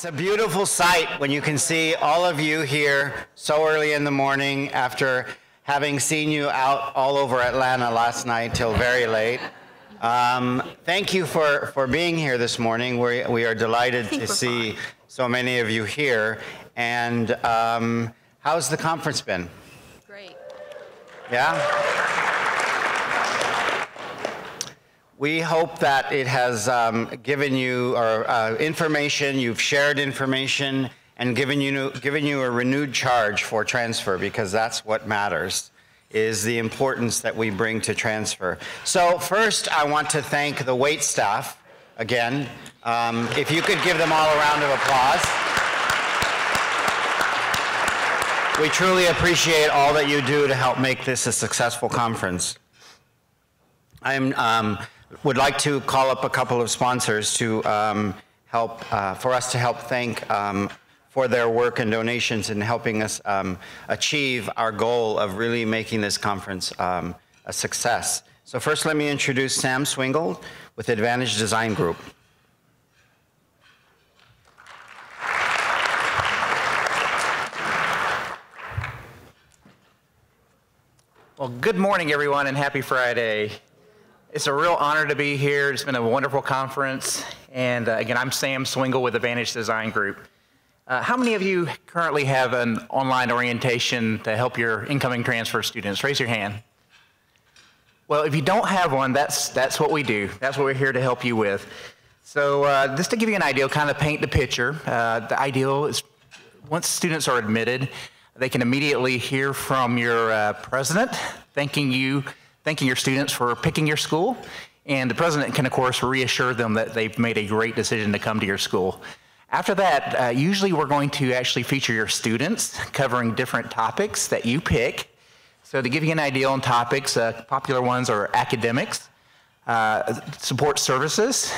It's a beautiful sight when you can see all of you here so early in the morning after having seen you out all over Atlanta last night till very late. Thank you for being here this morning. We are delighted to see so many of you here. And how's the conference been? Great. Yeah? We hope that it has given you information, you've shared information, and given you a renewed charge for transfer, because that's what matters, is the importance that we bring to transfer. So first, I want to thank the wait staff again. If you could give them all a round of applause. We truly appreciate all that you do to help make this a successful conference. I would like to call up a couple of sponsors to for us to help thank for their work and donations in helping us achieve our goal of really making this conference a success. So first, let me introduce Sam Swingle with Advantage Design Group. Well, good morning, everyone, and happy Friday. It's a real honor to be here. It's been a wonderful conference. And again, I'm Sam Swingle with Advantage Design Group. How many of you currently have an online orientation to help your incoming transfer students? Raise your hand. Well, if you don't have one, that's what we do. That's what we're here to help you with. So just to give you an idea, kind of paint the picture, the ideal is once students are admitted, they can immediately hear from your president thanking your students for picking your school, and the president can, of course, reassure them that they've made a great decision to come to your school. After that, usually we're going to actually feature your students covering different topics that you pick. So to give you an idea on topics, popular ones are academics, support services,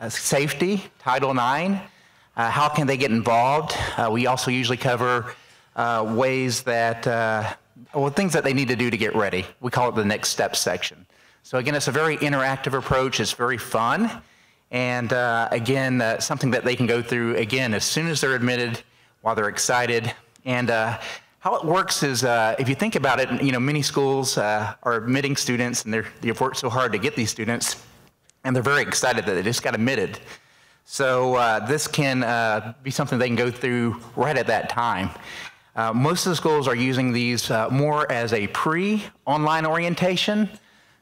safety, Title IX, how can they get involved. We also usually cover ways that things that they need to do to get ready. We call it the next step section. So again, it's a very interactive approach. It's very fun. And again, something that they can go through, again, as soon as they're admitted, while they're excited. And how it works is, if you think about it, many schools are admitting students, and they've worked so hard to get these students, and they're very excited that they just got admitted. So this can be something they can go through right at that time. Most of the schools are using these more as a pre-online orientation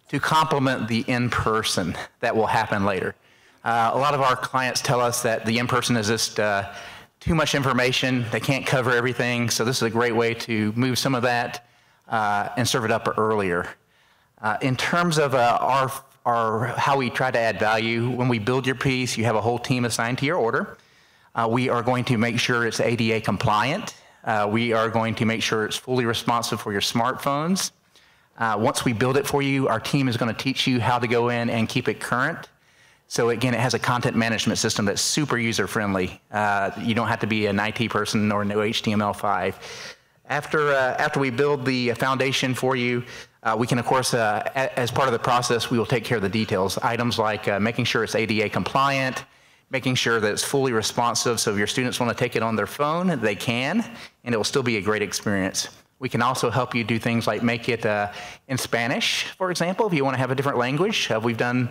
to complement the in-person that will happen later. A lot of our clients tell us that the in-person is just too much information. They can't cover everything, so this is a great way to move some of that and serve it up earlier. In terms of how we try to add value, when we build your piece, you have a whole team assigned to your order. We are going to make sure it's ADA compliant. We are going to make sure it's fully responsive for your smartphones. Once we build it for you, our team is going to teach you how to go in and keep it current. So again, it has a content management system that's super user-friendly. You don't have to be an IT person or know HTML5. After we build the foundation for you, we can, of course, as part of the process, we will take care of the details. Items like making sure it's ADA compliant, making sure that it's fully responsive, so if your students want to take it on their phone, they can, and it will still be a great experience. We can also help you do things like make it in Spanish, for example, if you want to have a different language. We've done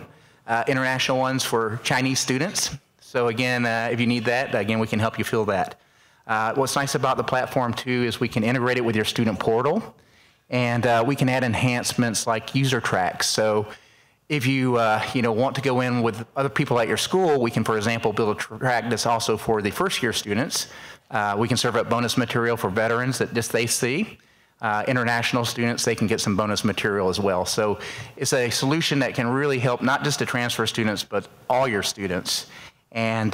international ones for Chinese students. So again, if you need that, again, we can help you fill that. What's nice about the platform, too, is we can integrate it with your student portal, and we can add enhancements like user tracks. So if you want to go in with other people at your school, we can, for example, build a track that's also for the first-year students. We can serve up bonus material for veterans that just they see. International students, they can get some bonus material as well. So it's a solution that can really help not just the transfer students, but all your students. And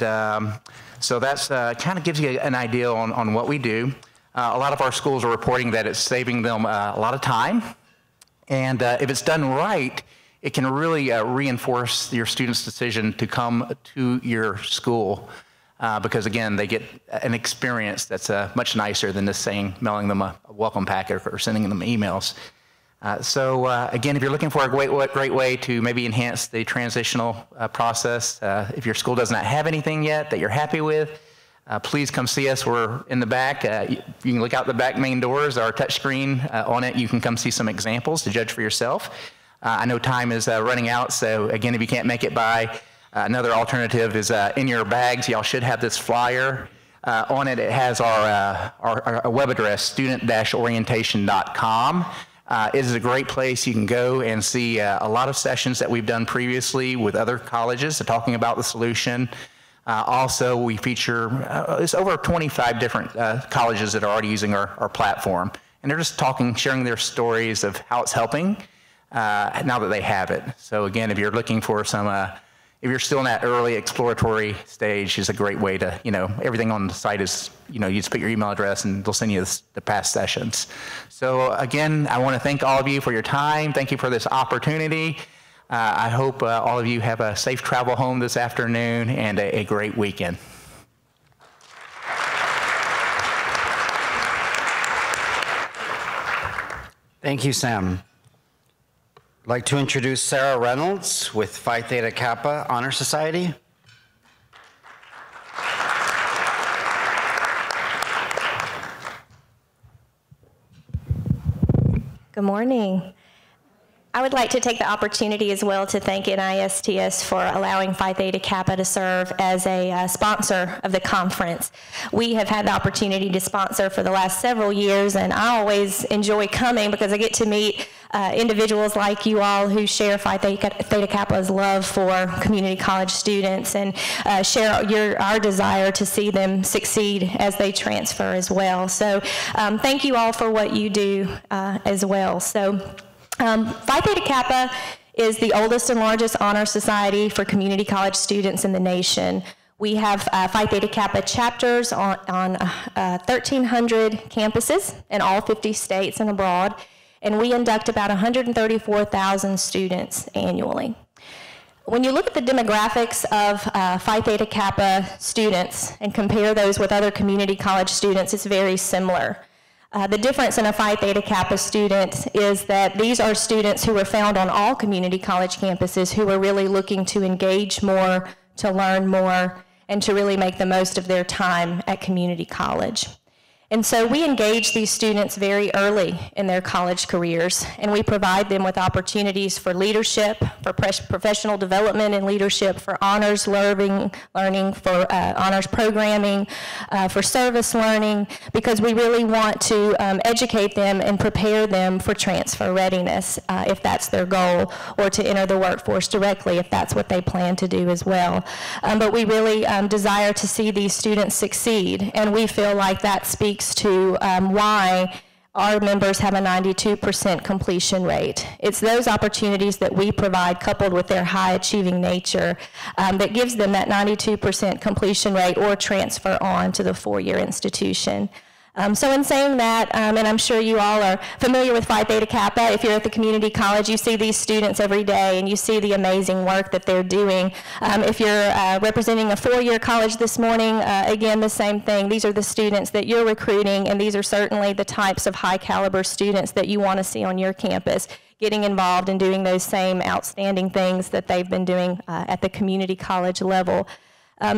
so that's kind of gives you an idea on what we do. A lot of our schools are reporting that it's saving them a lot of time. And if it's done right, it can really reinforce your students' decision to come to your school because, again, they get an experience that's much nicer than just mailing them a welcome packet or sending them emails. Again, if you're looking for a great way to maybe enhance the transitional process, if your school does not have anything yet that you're happy with, please come see us. We're in the back. You can look out the back main doors. Our touch screen on it, you can come see some examples to judge for yourself. I know time is running out, so again, if you can't make it by, another alternative is in your bags. Y'all should have this flyer. On it, it has our web address, student-orientation.com. It is a great place. You can go and see a lot of sessions that we've done previously with other colleges talking about the solution. Also, we feature it's over 25 different colleges that are already using our platform. And they're just sharing their stories of how it's helping now that they have it. So again, if you're looking for some, if you're still in that early exploratory stage, is a great way to, everything on the site is, you just put your email address and they'll send you the past sessions. So again, I want to thank all of you for your time. Thank you for this opportunity. I hope all of you have a safe travel home this afternoon and a great weekend. Thank you, Sam. I'd like to introduce Sarah Reynolds with Phi Theta Kappa Honor Society. Good morning. I would like to take the opportunity as well to thank NISTS for allowing Phi Theta Kappa to serve as a sponsor of the conference. We have had the opportunity to sponsor for the last several years, and I always enjoy coming because I get to meet individuals like you all who share Phi Theta Kappa's love for community college students and share our desire to see them succeed as they transfer as well. So thank you all for what you do as well. So. Phi Theta Kappa is the oldest and largest honor society for community college students in the nation. We have Phi Theta Kappa chapters on 1,300 campuses in all 50 states and abroad, and we induct about 134,000 students annually. When you look at the demographics of Phi Theta Kappa students and compare those with other community college students, it's very similar. The difference in a Phi Theta Kappa student is that these are students who are found on all community college campuses who are really looking to engage more, to learn more, and to really make the most of their time at community college. And so we engage these students very early in their college careers, and we provide them with opportunities for leadership, for professional development and leadership, for honors learning, for honors programming, for service learning, because we really want to educate them and prepare them for transfer readiness, if that's their goal, or to enter the workforce directly if that's what they plan to do as well. But we really desire to see these students succeed, and we feel like that speaks to why our members have a 92% completion rate. It's those opportunities that we provide coupled with their high achieving nature that gives them that 92% completion rate or transfer on to the four-year institution. So in saying that, and I'm sure you all are familiar with Phi Theta Kappa, if you're at the community college, you see these students every day and you see the amazing work that they're doing. If you're representing a four-year college this morning, again, the same thing. These are the students that you're recruiting, and these are certainly the types of high caliber students that you want to see on your campus, getting involved and doing those same outstanding things that they've been doing at the community college level.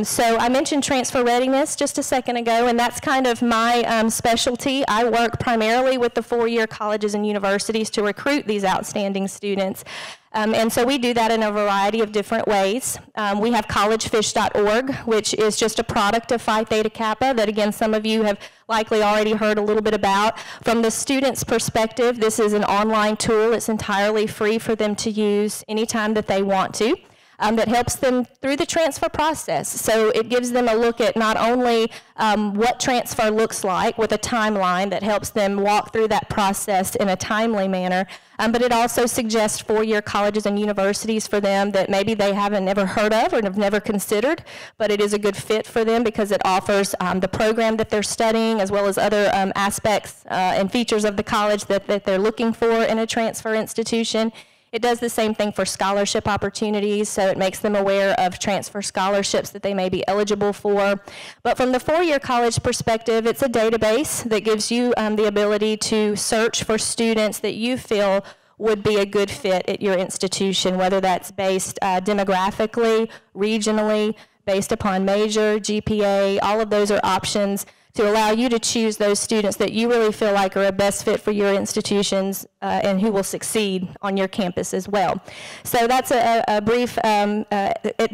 So I mentioned transfer readiness just a second ago, and that's kind of my specialty. I work primarily with the four-year colleges and universities to recruit these outstanding students. And so we do that in a variety of different ways. We have collegefish.org, which is just a product of Phi Theta Kappa that, again, some of you have likely already heard a little bit about. From the student's perspective, this is an online tool. It's entirely free for them to use anytime that they want to. That helps them through the transfer process. So it gives them a look at not only what transfer looks like with a timeline that helps them walk through that process in a timely manner, but it also suggests four-year colleges and universities for them that maybe they haven't never heard of or have never considered, but it is a good fit for them because it offers the program that they're studying as well as other aspects and features of the college that they're looking for in a transfer institution. It does the same thing for scholarship opportunities, so it makes them aware of transfer scholarships that they may be eligible for. But from the four-year college perspective, it's a database that gives you the ability to search for students that you feel would be a good fit at your institution, whether that's based demographically, regionally, based upon major, GPA, all of those are options to allow you to choose those students that you really feel like are a best fit for your institutions and who will succeed on your campus as well. So that's a brief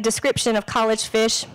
description of College Fish.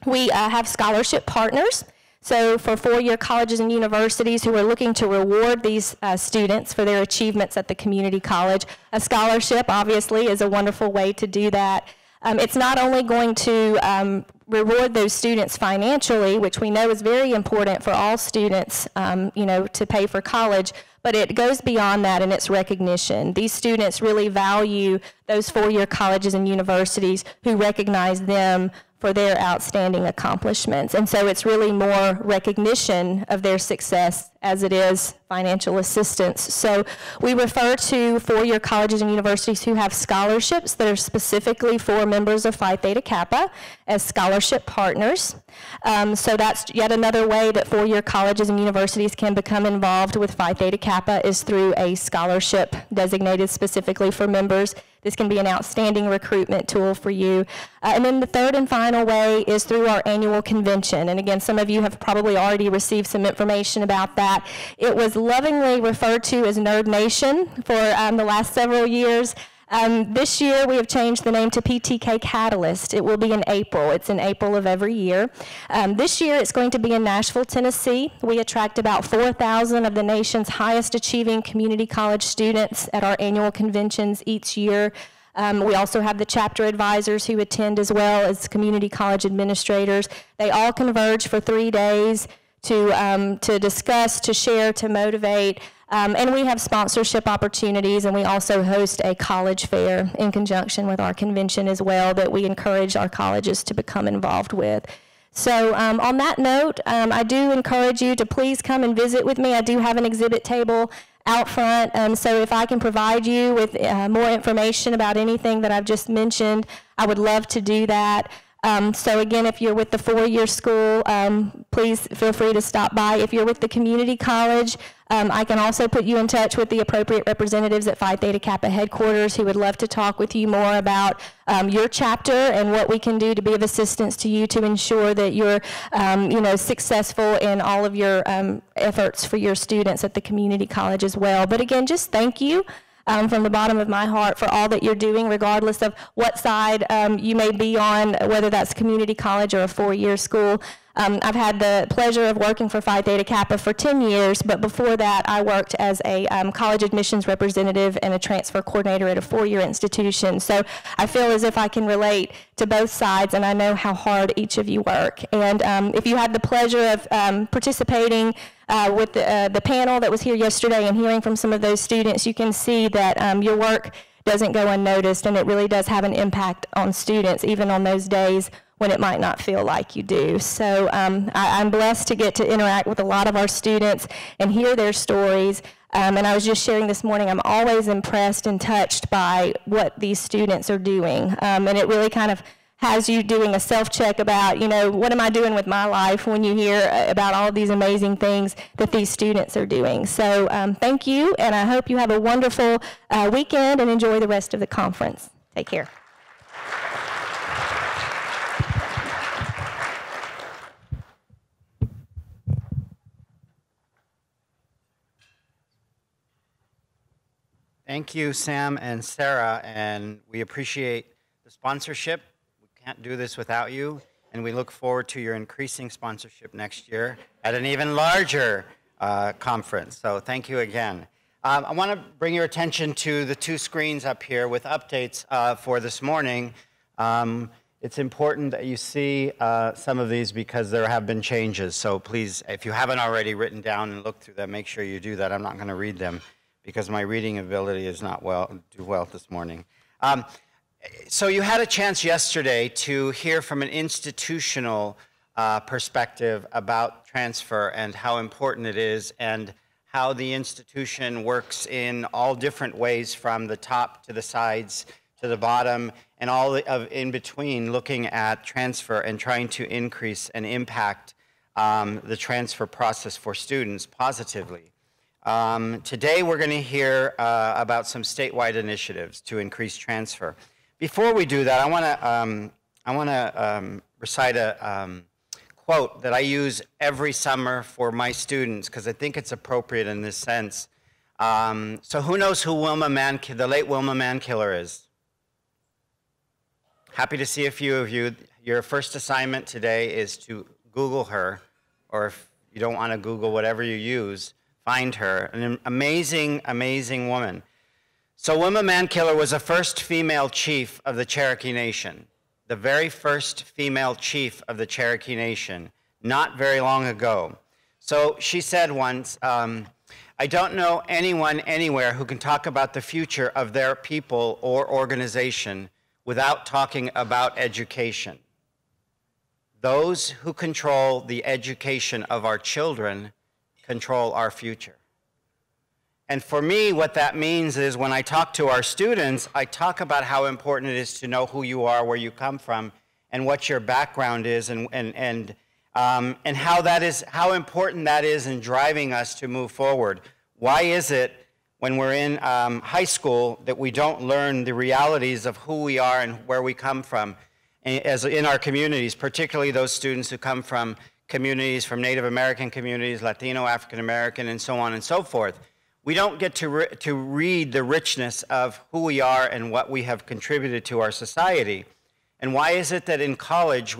We have scholarship partners. So for four-year colleges and universities who are looking to reward these students for their achievements at the community college, a scholarship obviously is a wonderful way to do that. It's not only going to reward those students financially, which we know is very important for all students, to pay for college, but it goes beyond that in its recognition. These students really value those four-year colleges and universities who recognize them for their outstanding accomplishments. And so it's really more recognition of their success as it is financial assistance. So we refer to four-year colleges and universities who have scholarships that are specifically for members of Phi Theta Kappa as scholarship partners. So that's yet another way that four-year colleges and universities can become involved with Phi Theta Kappa is through a scholarship designated specifically for members. This can be an outstanding recruitment tool for you. And then the third and final way is through our annual convention. And again, some of you have probably already received some information about that. It was lovingly referred to as Nerd Nation for the last several years. This year, we have changed the name to PTK Catalyst. It will be in April. It's in April of every year. This year, it's going to be in Nashville, Tennessee. We attract about 4,000 of the nation's highest achieving community college students at our annual conventions each year. We also have the chapter advisors who attend as well as community college administrators. They all converge for 3 days to discuss, to share, to motivate. And we have sponsorship opportunities, and we also host a college fair in conjunction with our convention as well that we encourage our colleges to become involved with. So on that note, I do encourage you to please come and visit with me. I do have an exhibit table out front, so if I can provide you with more information about anything that I've just mentioned, I would love to do that. So again, if you're with the four-year school, please feel free to stop by. If you're with the community college, I can also put you in touch with the appropriate representatives at Phi Theta Kappa headquarters who would love to talk with you more about your chapter and what we can do to be of assistance to you to ensure that you're successful in all of your efforts for your students at the community college as well. But again, just thank you. From the bottom of my heart for all that you're doing, regardless of what side you may be on, whether that's community college or a four-year school. I've had the pleasure of working for Phi Theta Kappa for 10 years, but before that I worked as a college admissions representative and a transfer coordinator at a four-year institution. So I feel as if I can relate to both sides, and I know how hard each of you work. And if you had the pleasure of participating with the panel that was here yesterday and hearing from some of those students, you can see that your work doesn't go unnoticed, and it really does have an impact on students, even on those days when it might not feel like you do. So I'm blessed to get to interact with a lot of our students and hear their stories. And I was just sharing this morning, I'm always impressed and touched by what these students are doing. And it really kind of has you doing a self-check about, what am I doing with my life when you hear about all of these amazing things that these students are doing. So thank you, and I hope you have a wonderful weekend and enjoy the rest of the conference. Take care. Thank you, Sam and Sarah, and we appreciate the sponsorship. We can't do this without you, and we look forward to your increasing sponsorship next year at an even larger conference. So thank you again. I want to bring your attention to the two screens up here with updates for this morning. It's important that you see some of these because there have been changes. So please, if you haven't already written down and looked through them, make sure you do that. I'm not going to read them because my reading ability is not do well this morning. So you had a chance yesterday to hear from an institutional perspective about transfer and how important it is and how the institution works in all different ways from the top to the sides to the bottom and all of in between, looking at transfer and trying to increase and impact the transfer process for students positively. Today we're going to hear about some statewide initiatives to increase transfer. Before we do that, I want to recite a quote that I use every summer for my students because I think it's appropriate in this sense. So who knows who the late Wilma Mankiller is? Happy to see a few of you. Your first assignment today is to Google her, or if you don't want to Google whatever you use, find her. An amazing, amazing woman. So Wilma Mankiller was the first female chief of the Cherokee Nation, the very first female chief of the Cherokee Nation, not very long ago. So she said once, I don't know anyone anywhere who can talk about the future of their people or organization without talking about education. Those who control the education of our children control our future. And for me, what that means is when I talk to our students, I talk about how important it is to know who you are, where you come from, and what your background is, and how important that is in driving us to move forward. Why is it when we're in high school that we don't learn the realities of who we are and where we come from as in our communities, particularly those students who come from communities, from Native American communities, Latino, African American, and so on and so forth? We don't get to read the richness of who we are and what we have contributed to our society. And why is it that in college,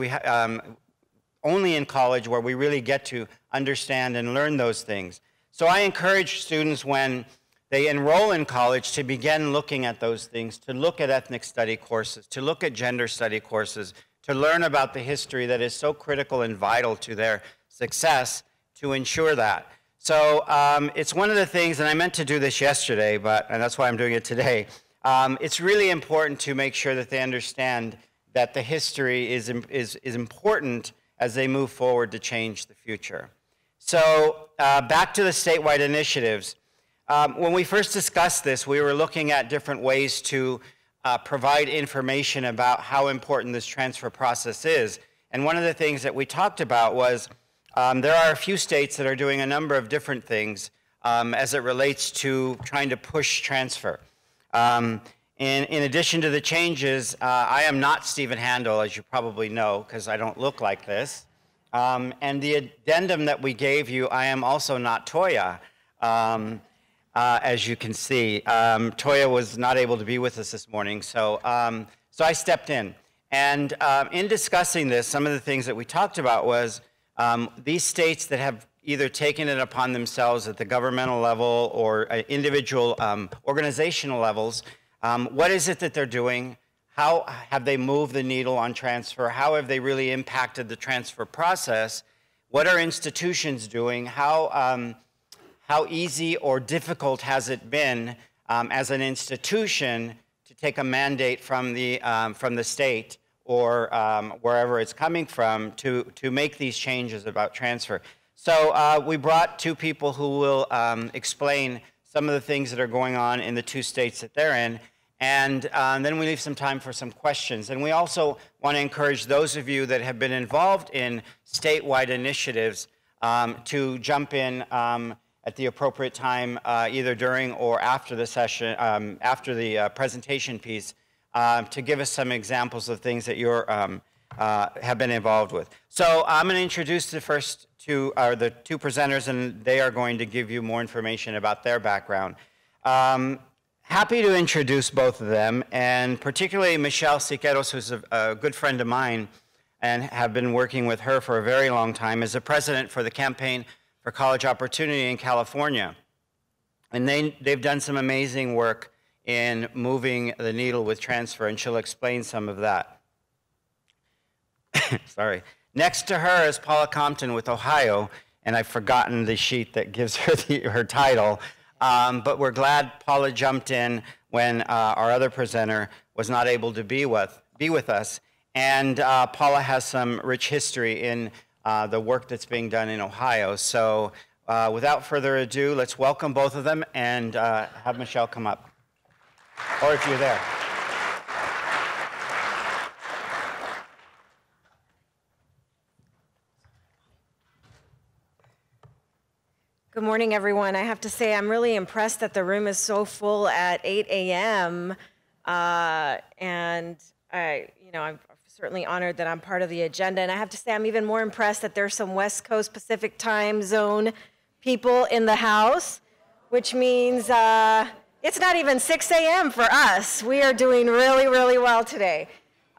only in college where we really get to understand and learn those things? So I encourage students when they enroll in college to begin looking at those things, to look at ethnic study courses, to look at gender study courses, to learn about the history that is so critical and vital to their success to ensure that. So it's one of the things, and I meant to do this yesterday, and that's why I'm doing it today. It's really important to make sure that they understand that the history is important as they move forward to change the future. So back to the statewide initiatives. When we first discussed this, we were looking at different ways to provide information about how important this transfer process is. And one of the things that we talked about was there are a few states that are doing a number of different things as it relates to trying to push transfer. In addition to the changes, I am not Stephen Handel, as you probably know, because I don't look like this. And the addendum that we gave you, I am also not Toya, as you can see. Toya was not able to be with us this morning, so I stepped in. And in discussing this, some of the things that we talked about was these states that have either taken it upon themselves at the governmental level or individual organizational levels, what is it that they're doing? How have they moved the needle on transfer? How have they really impacted the transfer process? What are institutions doing? How easy or difficult has it been as an institution to take a mandate from the state or wherever it's coming from to make these changes about transfer? So we brought two people who will explain some of the things that are going on in the two states that they're in. And then we leave some time for some questions. And we also want to encourage those of you that have been involved in statewide initiatives to jump in at the appropriate time, either during or after the session, after the presentation piece, to give us some examples of things that you have been involved with. So I'm going to introduce the two presenters, and they are going to give you more information about their background. Happy to introduce both of them, and particularly Michele Siqueiros, who's a good friend of mine, and have been working with her for a very long time, as the president for the Campaign for College Opportunity in California. And they've done some amazing work in moving the needle with transfer, and she'll explain some of that. Sorry. Next to her is Paula Compton with Ohio, and I've forgotten the sheet that gives her her title. But we're glad Paula jumped in when our other presenter was not able to be with us. And Paula has some rich history in the work that's being done in Ohio. So without further ado, let's welcome both of them and have Michele come up. Or if you're there. Good morning, everyone. I have to say I'm really impressed that the room is so full at 8 a.m. And I certainly honored that I'm part of the agenda. And I have to say, I'm even more impressed that there's some West Coast Pacific time zone people in the House, which means it's not even 6 a.m. for us. We are doing really, really well today.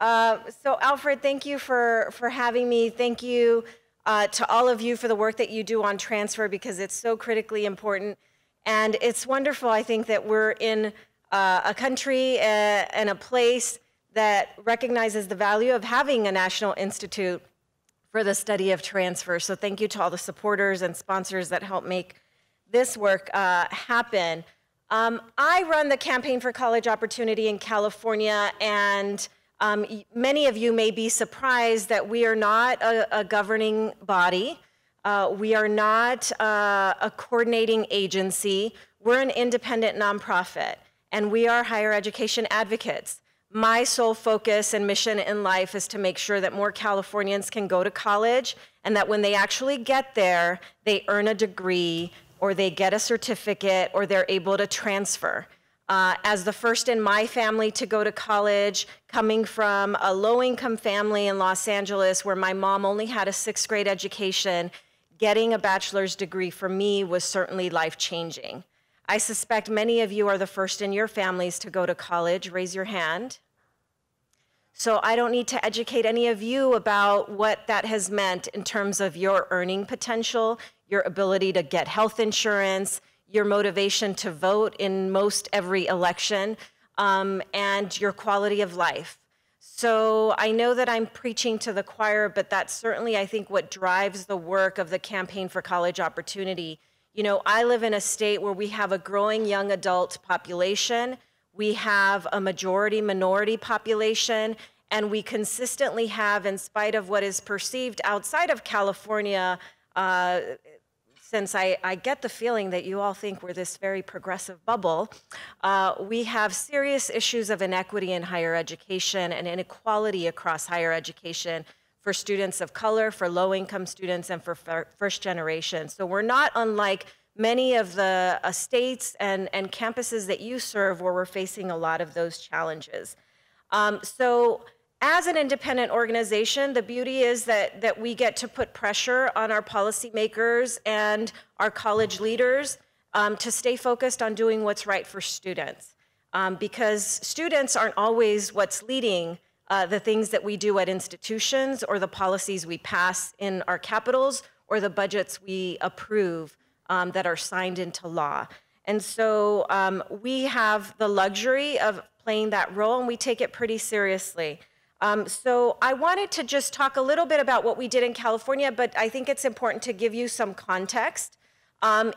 So Alfred, thank you for having me. Thank you to all of you for the work that you do on transfer, because it's so critically important. And it's wonderful, I think, that we're in a country and a place that recognizes the value of having a National Institute for the study of transfer. So thank you to all the supporters and sponsors that help make this work happen. I run the Campaign for College Opportunity in California, and many of you may be surprised that we are not a governing body. We are not a coordinating agency. We're an independent nonprofit, and we are higher education advocates. My sole focus and mission in life is to make sure that more Californians can go to college, and that when they actually get there, they earn a degree, or they get a certificate, or they're able to transfer. As the first in my family to go to college, coming from a low-income family in Los Angeles where my mom only had a 6th grade education, getting a bachelor's degree for me was certainly life-changing. I suspect many of you are the first in your families to go to college. Raise your hand. So I don't need to educate any of you about what that has meant in terms of your earning potential, your ability to get health insurance, your motivation to vote in most every election, and your quality of life. So I know that I'm preaching to the choir, but that's certainly, I think, what drives the work of the Campaign for College Opportunity. You know, I live in a state where we have a growing young adult population, we have a majority-minority population, and we consistently have, in spite of what is perceived outside of California, since I get the feeling that you all think we're this very progressive bubble, we have serious issues of inequity in higher education and inequality across higher education for students of color, for low-income students, and for first generation. So we're not unlike many of the states and campuses that you serve, where we're facing a lot of those challenges. So as an independent organization, the beauty is that we get to put pressure on our policymakers and our college leaders to stay focused on doing what's right for students. Because students aren't always what's leading the things that we do at institutions, or the policies we pass in our capitals, or the budgets we approve that are signed into law. And so we have the luxury of playing that role, and we take it pretty seriously. So I wanted to just talk a little bit about what we did in California, but I think it's important to give you some context.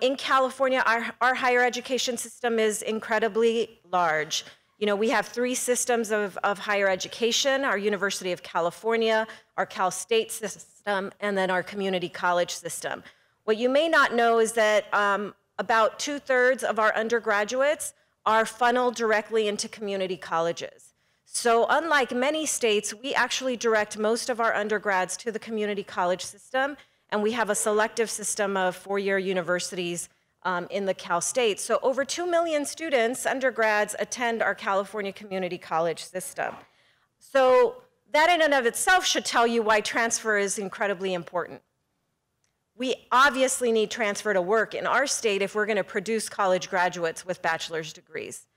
In California, our higher education system is incredibly large. You know, we have 3 systems of higher education: our University of California, our Cal State system, and then our community college system. What you may not know is that about 2/3 of our undergraduates are funneled directly into community colleges. So unlike many states, we actually direct most of our undergrads to the community college system, and we have a selective system of 4-year universities in the Cal State. So over 2 million students, undergrads, attend our California community college system. So that in and of itself should tell you why transfer is incredibly important. We obviously need transfer to work in our state if we're going to produce college graduates with bachelor's degrees.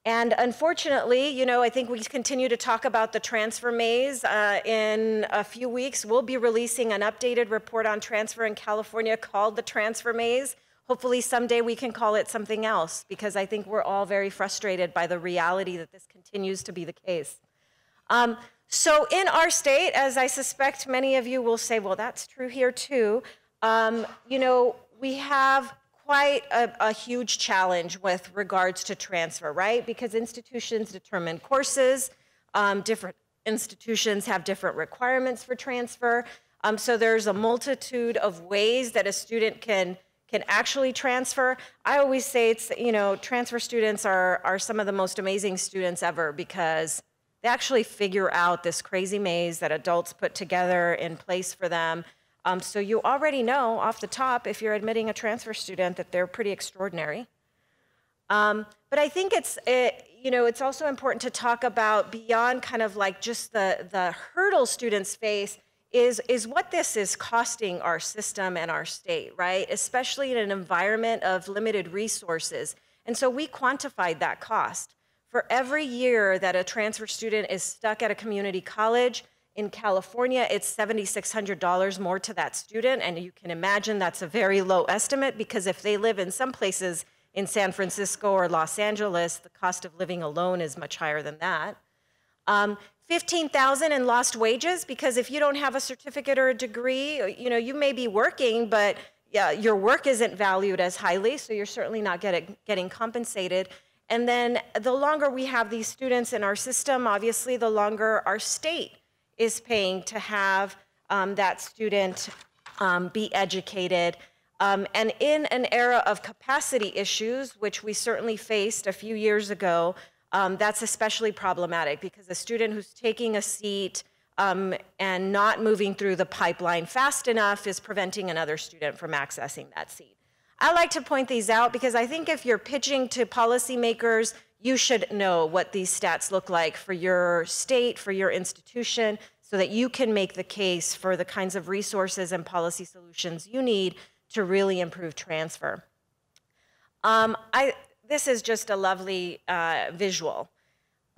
And unfortunately, you know, I think we continue to talk about the transfer maze. In a few weeks, we'll be releasing an updated report on transfer in California called the Transfer Maze. Hopefully someday we can call it something else, because I think we're all very frustrated by the reality that this continues to be the case. So in our state, as I suspect many of you will say, well, that's true here too, you know, we have quite a huge challenge with regards to transfer, right? Because institutions determine courses, different institutions have different requirements for transfer. So there's a multitude of ways that a student can actually transfer. I always say it's, you know, transfer students are some of the most amazing students ever, because they actually figure out this crazy maze that adults put together in place for them. So you already know off the top, if you're admitting a transfer student, that they're pretty extraordinary. But I think it's, it's also important to talk about beyond kind of like just the hurdle students face is what this is costing our system and our state, right? Especially in an environment of limited resources. And so we quantified that cost. For every year that a transfer student is stuck at a community college in California, it's $7,600 more to that student. And you can imagine that's a very low estimate, because if they live in some places in San Francisco or Los Angeles, the cost of living alone is much higher than that. $15,000 in lost wages, because if you don't have a certificate or a degree, you may be working, but your work isn't valued as highly, so you're certainly not getting compensated. And then the longer we have these students in our system, obviously, the longer our state is paying to have that student be educated. And in an era of capacity issues, which we certainly faced a few years ago, that's especially problematic, because a student who's taking a seat and not moving through the pipeline fast enough is preventing another student from accessing that seat. I like to point these out because I think if you're pitching to policymakers, you should know what these stats look like for your state, for your institution, so that you can make the case for the kinds of resources and policy solutions you need to really improve transfer. This is just a lovely visual.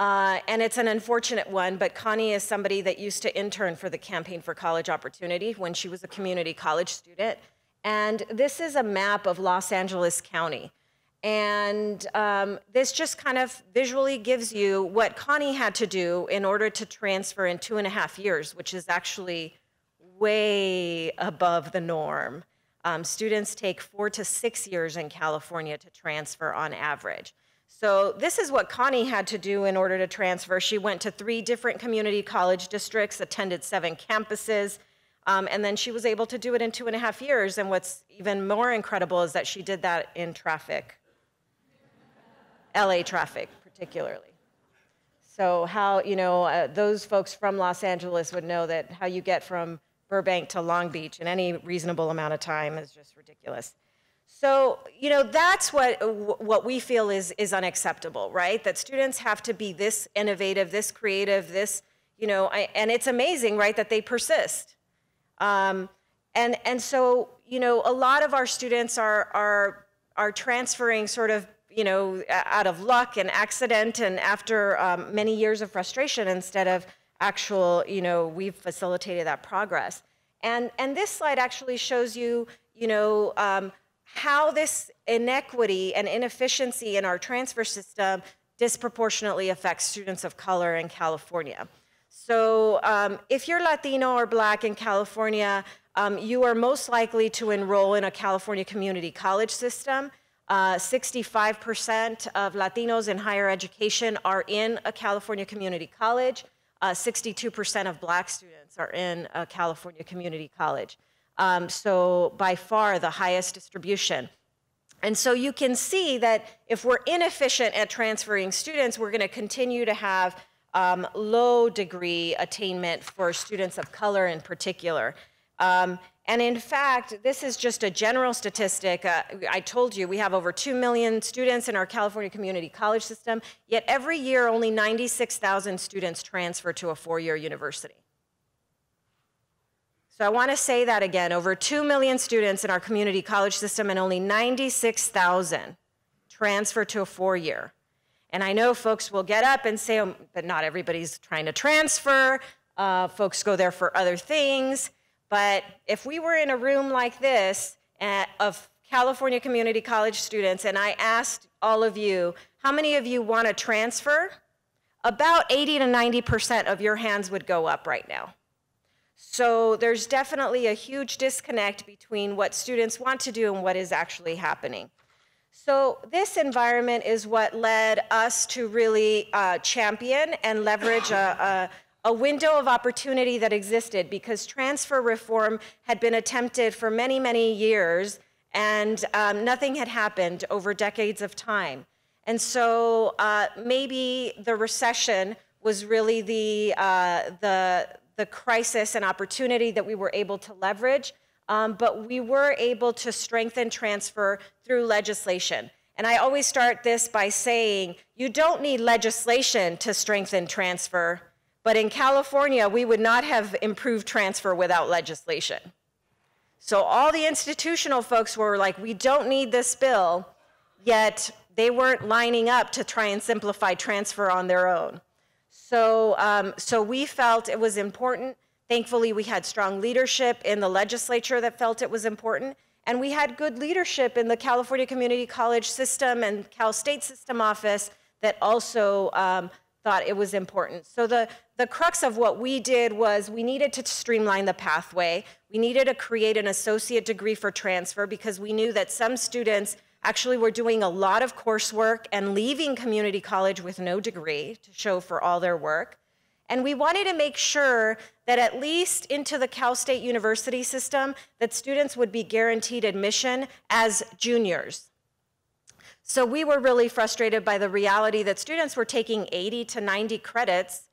And it's an unfortunate one, but Connie is somebody that used to intern for the Campaign for College Opportunity when she was a community college student. And this is a map of Los Angeles County. And this just kind of visually gives you what Connie had to do in order to transfer in 2.5 years, which is actually way above the norm. Students take 4 to 6 years in California to transfer on average. So this is what Connie had to do in order to transfer. She went to 3 different community college districts, attended 7 campuses, and then she was able to do it in 2.5 years. And what's even more incredible is that she did that in traffic, LA traffic particularly. So how, those folks from Los Angeles would know that how you get from Burbank to Long Beach in any reasonable amount of time is just ridiculous. So, that's what we feel is unacceptable, right? That students have to be this innovative, this creative, this, and it's amazing, right, that they persist. And so, a lot of our students are transferring sort of, out of luck and accident and after many years of frustration instead of actual, we've facilitated that progress. And this slide actually shows you, how this inequity and inefficiency in our transfer system disproportionately affects students of color in California. So if you're Latino or Black in California, you are most likely to enroll in a California community college system. 65% of Latinos in higher education are in a California community college. 62% of Black students are in a California community college. So by far the highest distribution. And so you can see that if we're inefficient at transferring students, we're going to continue to have low degree attainment for students of color in particular. And in fact, this is just a general statistic. I told you we have over 2 million students in our California community college system, yet every year only 96,000 students transfer to a 4-year university. So I want to say that again, over 2 million students in our community college system and only 96,000 transfer to a 4-year. And I know folks will get up and say, oh, but not everybody's trying to transfer. Folks go there for other things. But if we were in a room like this of California community college students and I asked all of you, how many of you want to transfer? About 80 to 90% of your hands would go up right now. So there's definitely a huge disconnect between what students want to do and what is actually happening. So this environment is what led us to really champion and leverage a window of opportunity that existed, because transfer reform had been attempted for many, many years, and nothing had happened over decades of time. And so maybe the recession was really the crisis and opportunity that we were able to leverage, but we were able to strengthen transfer through legislation. And I always start this by saying, you don't need legislation to strengthen transfer, but in California, we would not have improved transfer without legislation. So all the institutional folks were like, we don't need this bill, yet they weren't lining up to try and simplify transfer on their own. So, so we felt it was important. Thankfully, we had strong leadership in the legislature that felt it was important. And we had good leadership in the California Community College system and Cal State system office that also thought it was important. So the crux of what we did was we needed to streamline the pathway. We needed to create an associate degree for transfer because we knew that some students actually were doing a lot of coursework and leaving community college with no degree to show for all their work. And we wanted to make sure that at least into the Cal State University system, that students would be guaranteed admission as juniors. So we were really frustrated by the reality that students were taking 80 to 90 credits,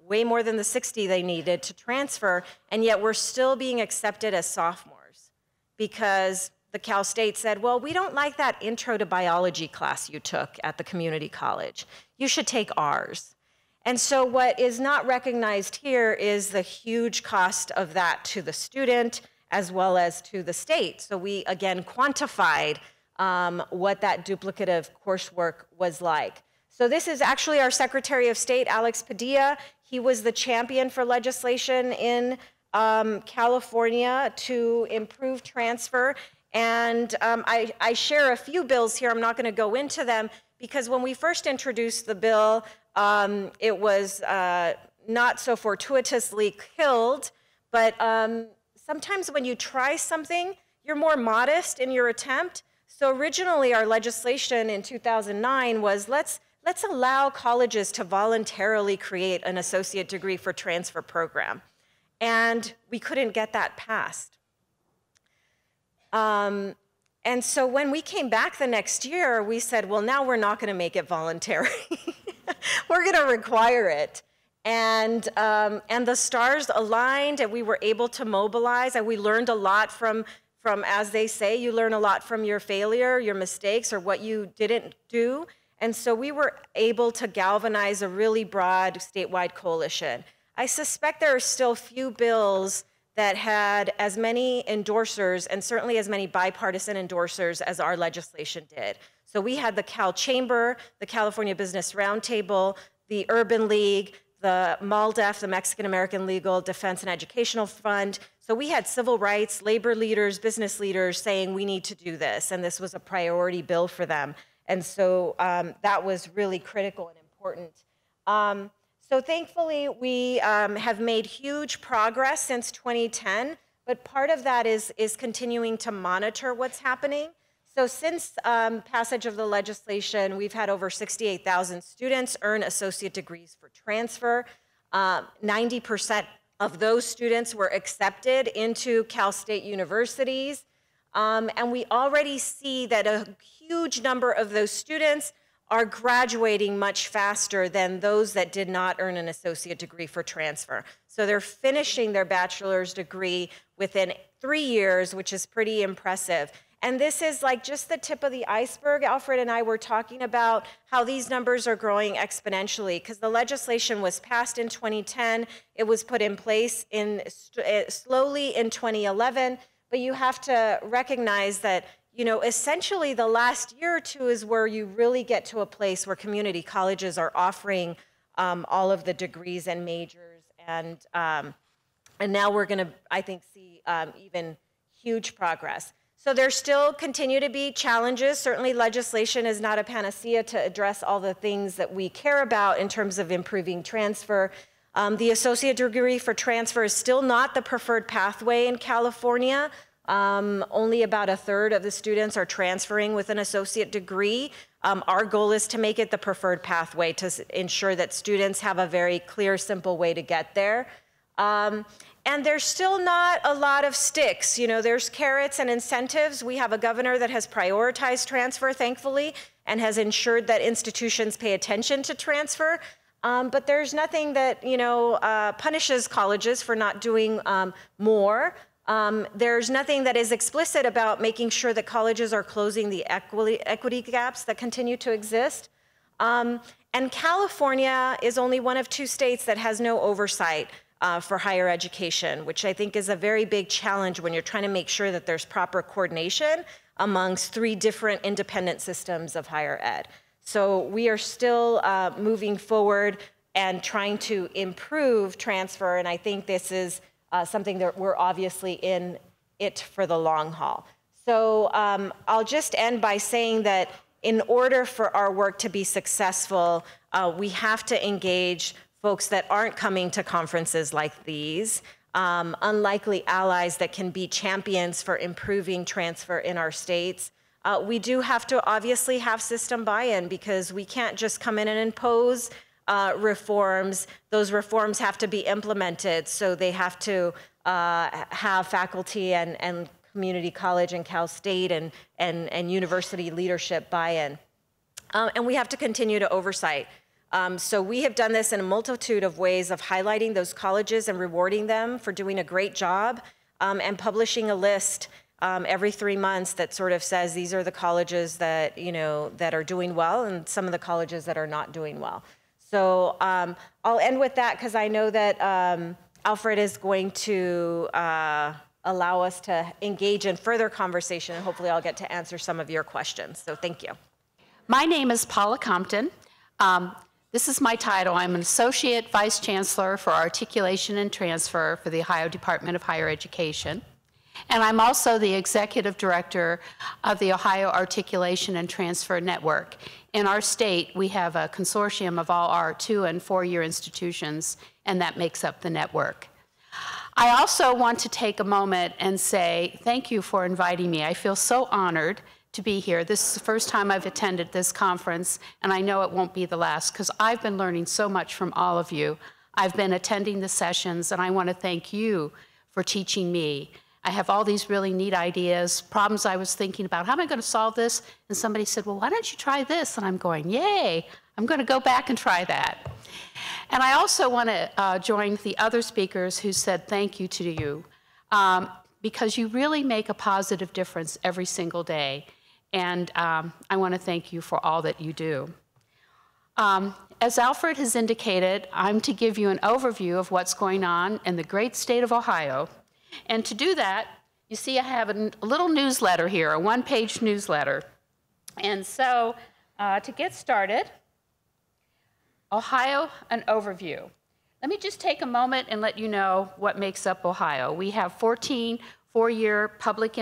way more than the 60 they needed to transfer, and yet we're still being accepted as sophomores because the Cal State said, well, we don't like that intro to biology class you took at the community college. You should take ours. And so what is not recognized here is the huge cost of that to the student as well as to the state. So we, again, quantified what that duplicative coursework was like. So this is actually our Secretary of State, Alex Padilla. He was the champion for legislation in California to improve transfer. And I share a few bills here. I'm not going to go into them because when we first introduced the bill, it was not so fortuitously killed, but sometimes when you try something, you're more modest in your attempt. So originally our legislation in 2009 was let's allow colleges to voluntarily create an associate degree for transfer program. And we couldn't get that passed. And so when we came back the next year, we said, well, now we're not going to make it voluntary. We're going to require it. And the stars aligned, and we were able to mobilize, and we learned a lot from, as they say, you learn a lot from your failure, your mistakes, or what you didn't do. And so we were able to galvanize a really broad statewide coalition. I suspect there are still few bills that had as many endorsers and certainly as many bipartisan endorsers as our legislation did. So we had the Cal Chamber, the California Business Roundtable, the Urban League, the MALDEF, the Mexican American Legal Defense and Educational Fund. So we had civil rights, labor leaders, business leaders saying we need to do this, and this was a priority bill for them. And so that was really critical and important. So thankfully, we have made huge progress since 2010, but part of that is continuing to monitor what's happening. So since passage of the legislation, we've had over 68,000 students earn associate degrees for transfer. 90% of those students were accepted into Cal State universities. And we already see that a huge number of those students are graduating much faster than those that did not earn an associate degree for transfer. So they're finishing their bachelor's degree within 3 years, which is pretty impressive. And this is like just the tip of the iceberg. Alfred and I were talking about how these numbers are growing exponentially because the legislation was passed in 2010. It was put in place slowly in 2011, but you have to recognize that essentially the last year or two is where you really get to a place where community colleges are offering all of the degrees and majors. And now we're going to, I think, see even huge progress. So there still continue to be challenges. Certainly legislation is not a panacea to address all the things that we care about in terms of improving transfer. The associate degree for transfer is still not the preferred pathway in California. Only about 1/3 of the students are transferring with an associate degree. Our goal is to make it the preferred pathway to ensure that students have a very clear, simple way to get there. And there's still not a lot of sticks. There's carrots and incentives. We have a governor that has prioritized transfer, thankfully, and has ensured that institutions pay attention to transfer. But there's nothing that, punishes colleges for not doing more. There's nothing that is explicit about making sure that colleges are closing the equity gaps that continue to exist. And California is only one of 2 states that has no oversight for higher education, which I think is a very big challenge when you're trying to make sure that there's proper coordination amongst 3 different independent systems of higher ed. So we are still moving forward and trying to improve transfer, and I think this is something that we're obviously in it for the long haul. So I'll just end by saying that in order for our work to be successful, we have to engage folks that aren't coming to conferences like these, unlikely allies that can be champions for improving transfer in our states. We do have to obviously have system buy-in, because we can't just come in and impose reforms. Those reforms have to be implemented, so they have to have faculty and community college and Cal State and university leadership buy-in. And we have to continue to oversight. So we have done this in a multitude of ways of highlighting those colleges and rewarding them for doing a great job, and publishing a list every 3 months that sort of says these are the colleges that, that are doing well and some of the colleges that are not doing well. So I'll end with that, because I know that Alfred is going to allow us to engage in further conversation, and hopefully I'll get to answer some of your questions. So thank you. My name is Paula Compton. This is my title. I'm an Associate Vice Chancellor for Articulation and Transfer for the Ohio Department of Higher Education. And I'm also the Executive Director of the Ohio Articulation and Transfer Network. In our state, we have a consortium of all our 2- and 4-year institutions, and that makes up the network. I also want to take a moment and say thank you for inviting me. I feel so honored to be here. This is the first time I've attended this conference, and I know it won't be the last, because I've been learning so much from all of you. I've been attending the sessions, and I want to thank you for teaching me. I have all these really neat ideas, problems I was thinking about. How am I going to solve this? And somebody said, well, why don't you try this? And I'm going, yay, I'm going to go back and try that. And I also want to join the other speakers who said thank you to you, because you really make a positive difference every single day. And I want to thank you for all that you do. As Alfred has indicated, I'm to give you an overview of what's going on in the great state of Ohio. And to do that, you see I have a little newsletter here, a 1-page newsletter. And so to get started, Ohio, an overview. Let me just take a moment and let you know what makes up Ohio. We have 14 four-year public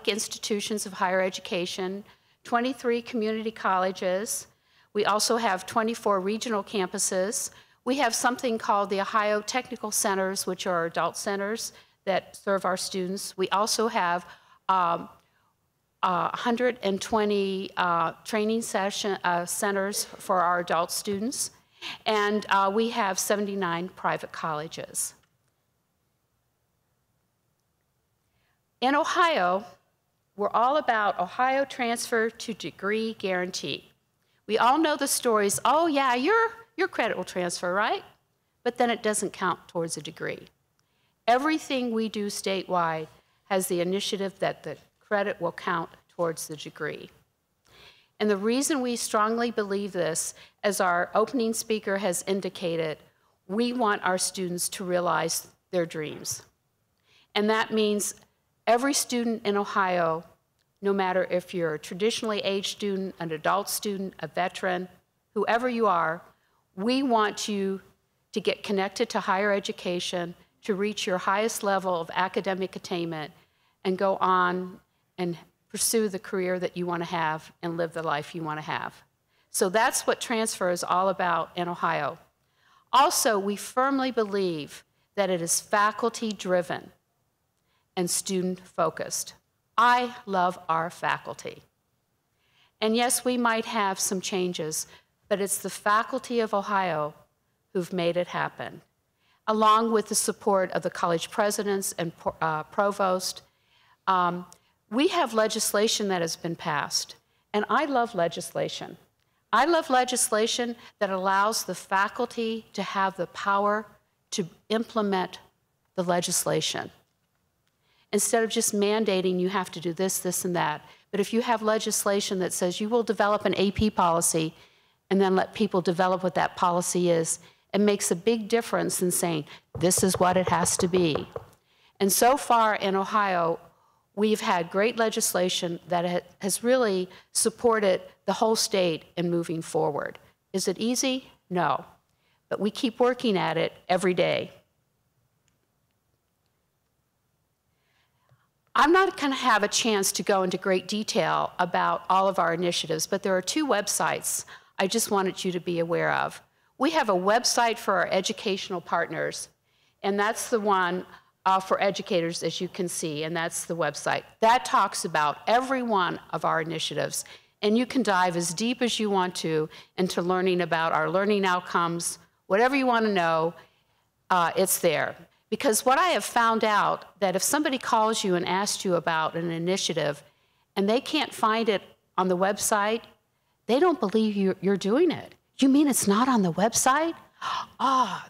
institutions of higher education, 23 community colleges. We also have 24 regional campuses. We have something called the Ohio Technical Centers, which are adult centers that serve our students. We also have 120 training centers for our adult students, and we have 79 private colleges. In Ohio, we're all about Ohio transfer to degree guarantee. We all know the stories, oh yeah, your credit will transfer, right? But then it doesn't count towards a degree. Everything we do statewide has the initiative that the credit will count towards the degree. And the reason we strongly believe this, as our opening speaker has indicated, we want our students to realize their dreams. And that means every student in Ohio, no matter if you're a traditionally aged student, an adult student, a veteran, whoever you are, we want you to get connected to higher education, to reach your highest level of academic attainment, and go on and pursue the career that you want to have and live the life you want to have. So that's what transfer is all about in Ohio. Also, we firmly believe that it is faculty-driven and student-focused. I love our faculty. And yes, we might have some changes, but it's the faculty of Ohio who've made it happen, along with the support of the college presidents and provost. We have legislation that has been passed, and I love legislation. I love legislation that allows the faculty to have the power to implement the legislation. Instead of just mandating you have to do this, this, and that. But if you have legislation that says you will develop an AP policy and then let people develop what that policy is, it makes a big difference in saying, this is what it has to be. And so far in Ohio, we've had great legislation that has really supported the whole state in moving forward. Is it easy? No. But we keep working at it every day. I'm not going to have a chance to go into great detail about all of our initiatives, but there are 2 websites I just wanted you to be aware of. We have a website for our educational partners, and that's the one for educators, as you can see, and that's the website. That talks about every one of our initiatives, and you can dive as deep as you want to into learning about our learning outcomes. Whatever you want to know, it's there. Because what I have found out, that if somebody calls you and asks you about an initiative and they can't find it on the website, they don't believe you're doing it. You mean it's not on the website?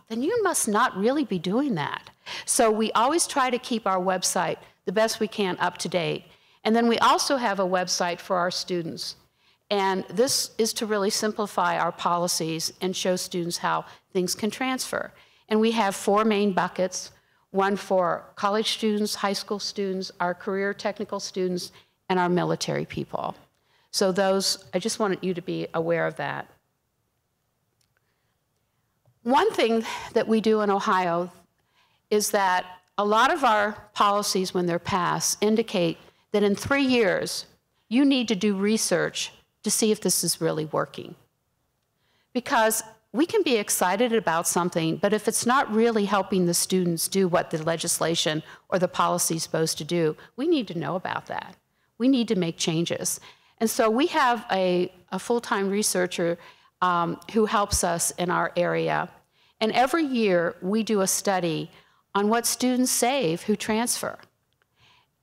Then you must not really be doing that. So we always try to keep our website the best we can up to date. And then we also have a website for our students. And this is to really simplify our policies and show students how things can transfer. And we have 4 main buckets, one for college students, high school students, our career technical students, and our military people. So those, I just wanted you to be aware of that. One thing that we do in Ohio is that a lot of our policies, when they're passed, indicate that in 3 years, you need to do research to see if this is really working. Because we can be excited about something, but if it's not really helping the students do what the legislation or the policy is supposed to do, we need to know about that. We need to make changes. And so we have a full-time researcher who helps us in our area. And every year, we do a study on what students save who transfer.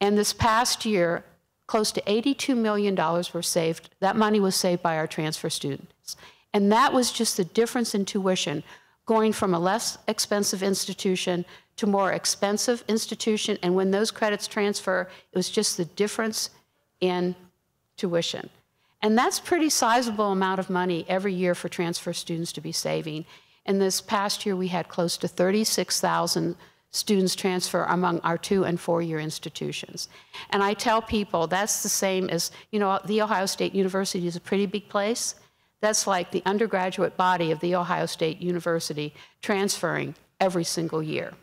And this past year, close to $82 million were saved. That money was saved by our transfer students. And that was just the difference in tuition, going from a less expensive institution to more expensive institution. And when those credits transfer, it was just the difference in tuition. And that's a pretty sizable amount of money every year for transfer students to be saving. And this past year, we had close to 36,000 students transfer among our 2- and 4-year institutions. And I tell people that's the same as, you know, the Ohio State University is a pretty big place. That's like the undergraduate body of the Ohio State University transferring every single year.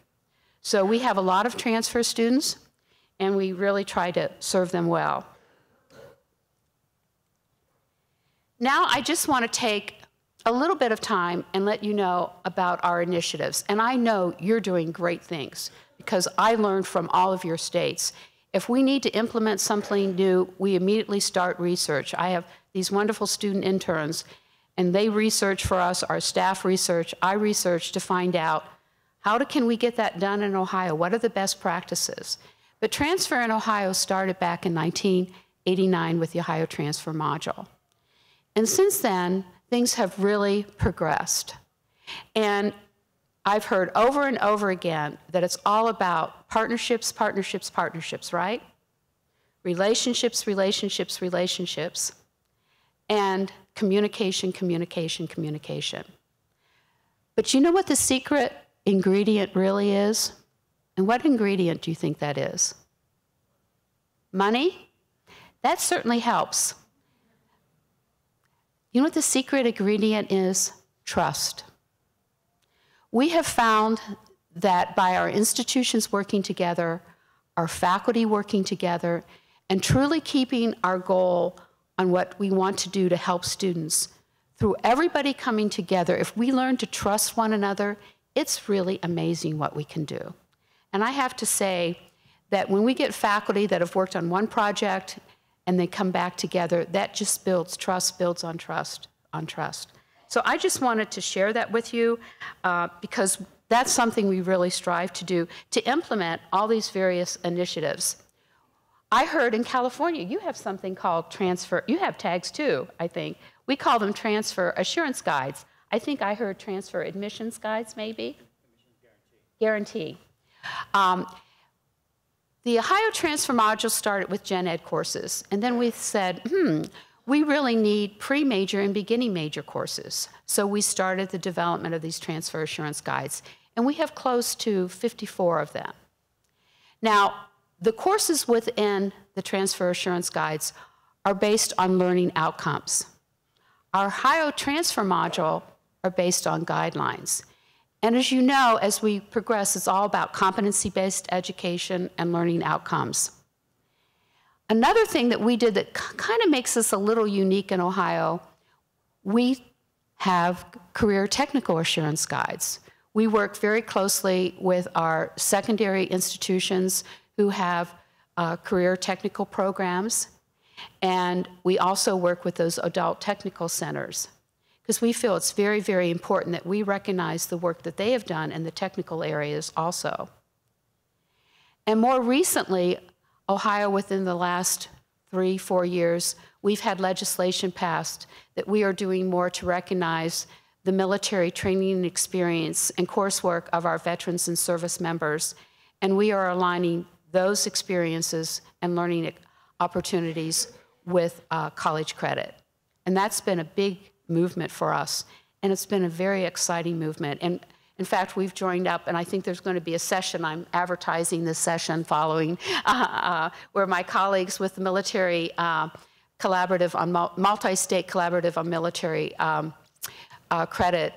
So we have a lot of transfer students, and we really try to serve them well. Now I just want to take a little bit of time and let you know about our initiatives. And I know you're doing great things because I learned from all of your states. If we need to implement something new, we immediately start research. I have these wonderful student interns, and they research for us, our staff research, I research to find out can we get that done in Ohio? What are the best practices? But transfer in Ohio started back in 1989 with the Ohio Transfer Module. And since then, things have really progressed. And I've heard over and over again that it's all about partnerships, partnerships, partnerships, right? Relationships, relationships, relationships, and communication, communication, communication. But you know what the secret ingredient really is? And what ingredient do you think that is? Money? That certainly helps. You know what the secret ingredient is? Trust. We have found that by our institutions working together, our faculty working together, and truly keeping our goal on what we want to do to help students, through everybody coming together, if we learn to trust one another, it's really amazing what we can do. And I have to say that when we get faculty that have worked on one project and they come back together, that just builds trust, builds on trust, on trust. So I just wanted to share that with you because that's something we really strive to do, to implement all these various initiatives. I heard in California, you have something called transfer, you have tags too, I think. We call them transfer assurance guides. I think I heard transfer admissions guides, maybe? Guarantee. The Ohio Transfer module started with Gen Ed courses, and then we said, we really need pre-major and beginning major courses. So we started the development of these transfer assurance guides, and we have close to 54 of them. Now, the courses within the transfer assurance guides are based on learning outcomes. Our Ohio Transfer module are based on guidelines. And as you know, as we progress, it's all about competency-based education and learning outcomes. Another thing that we did that kind of makes us a little unique in Ohio, we have career technical assurance guides. We work very closely with our secondary institutions who have career technical programs, and we also work with those adult technical centers, because we feel it's very, very important that we recognize the work that they have done in the technical areas also. And more recently, Ohio, within the last 3-4 years, we've had legislation passed that we are doing more to recognize the military training and experience and coursework of our veterans and service members, and we are aligning those experiences and learning opportunities with college credit. And that's been a big movement for us, and it's been a very exciting movement. And in fact, we've joined up, and I think there's going to be a session, I'm advertising this session following, where my colleagues with the military collaborative on multi-state collaborative on military credit,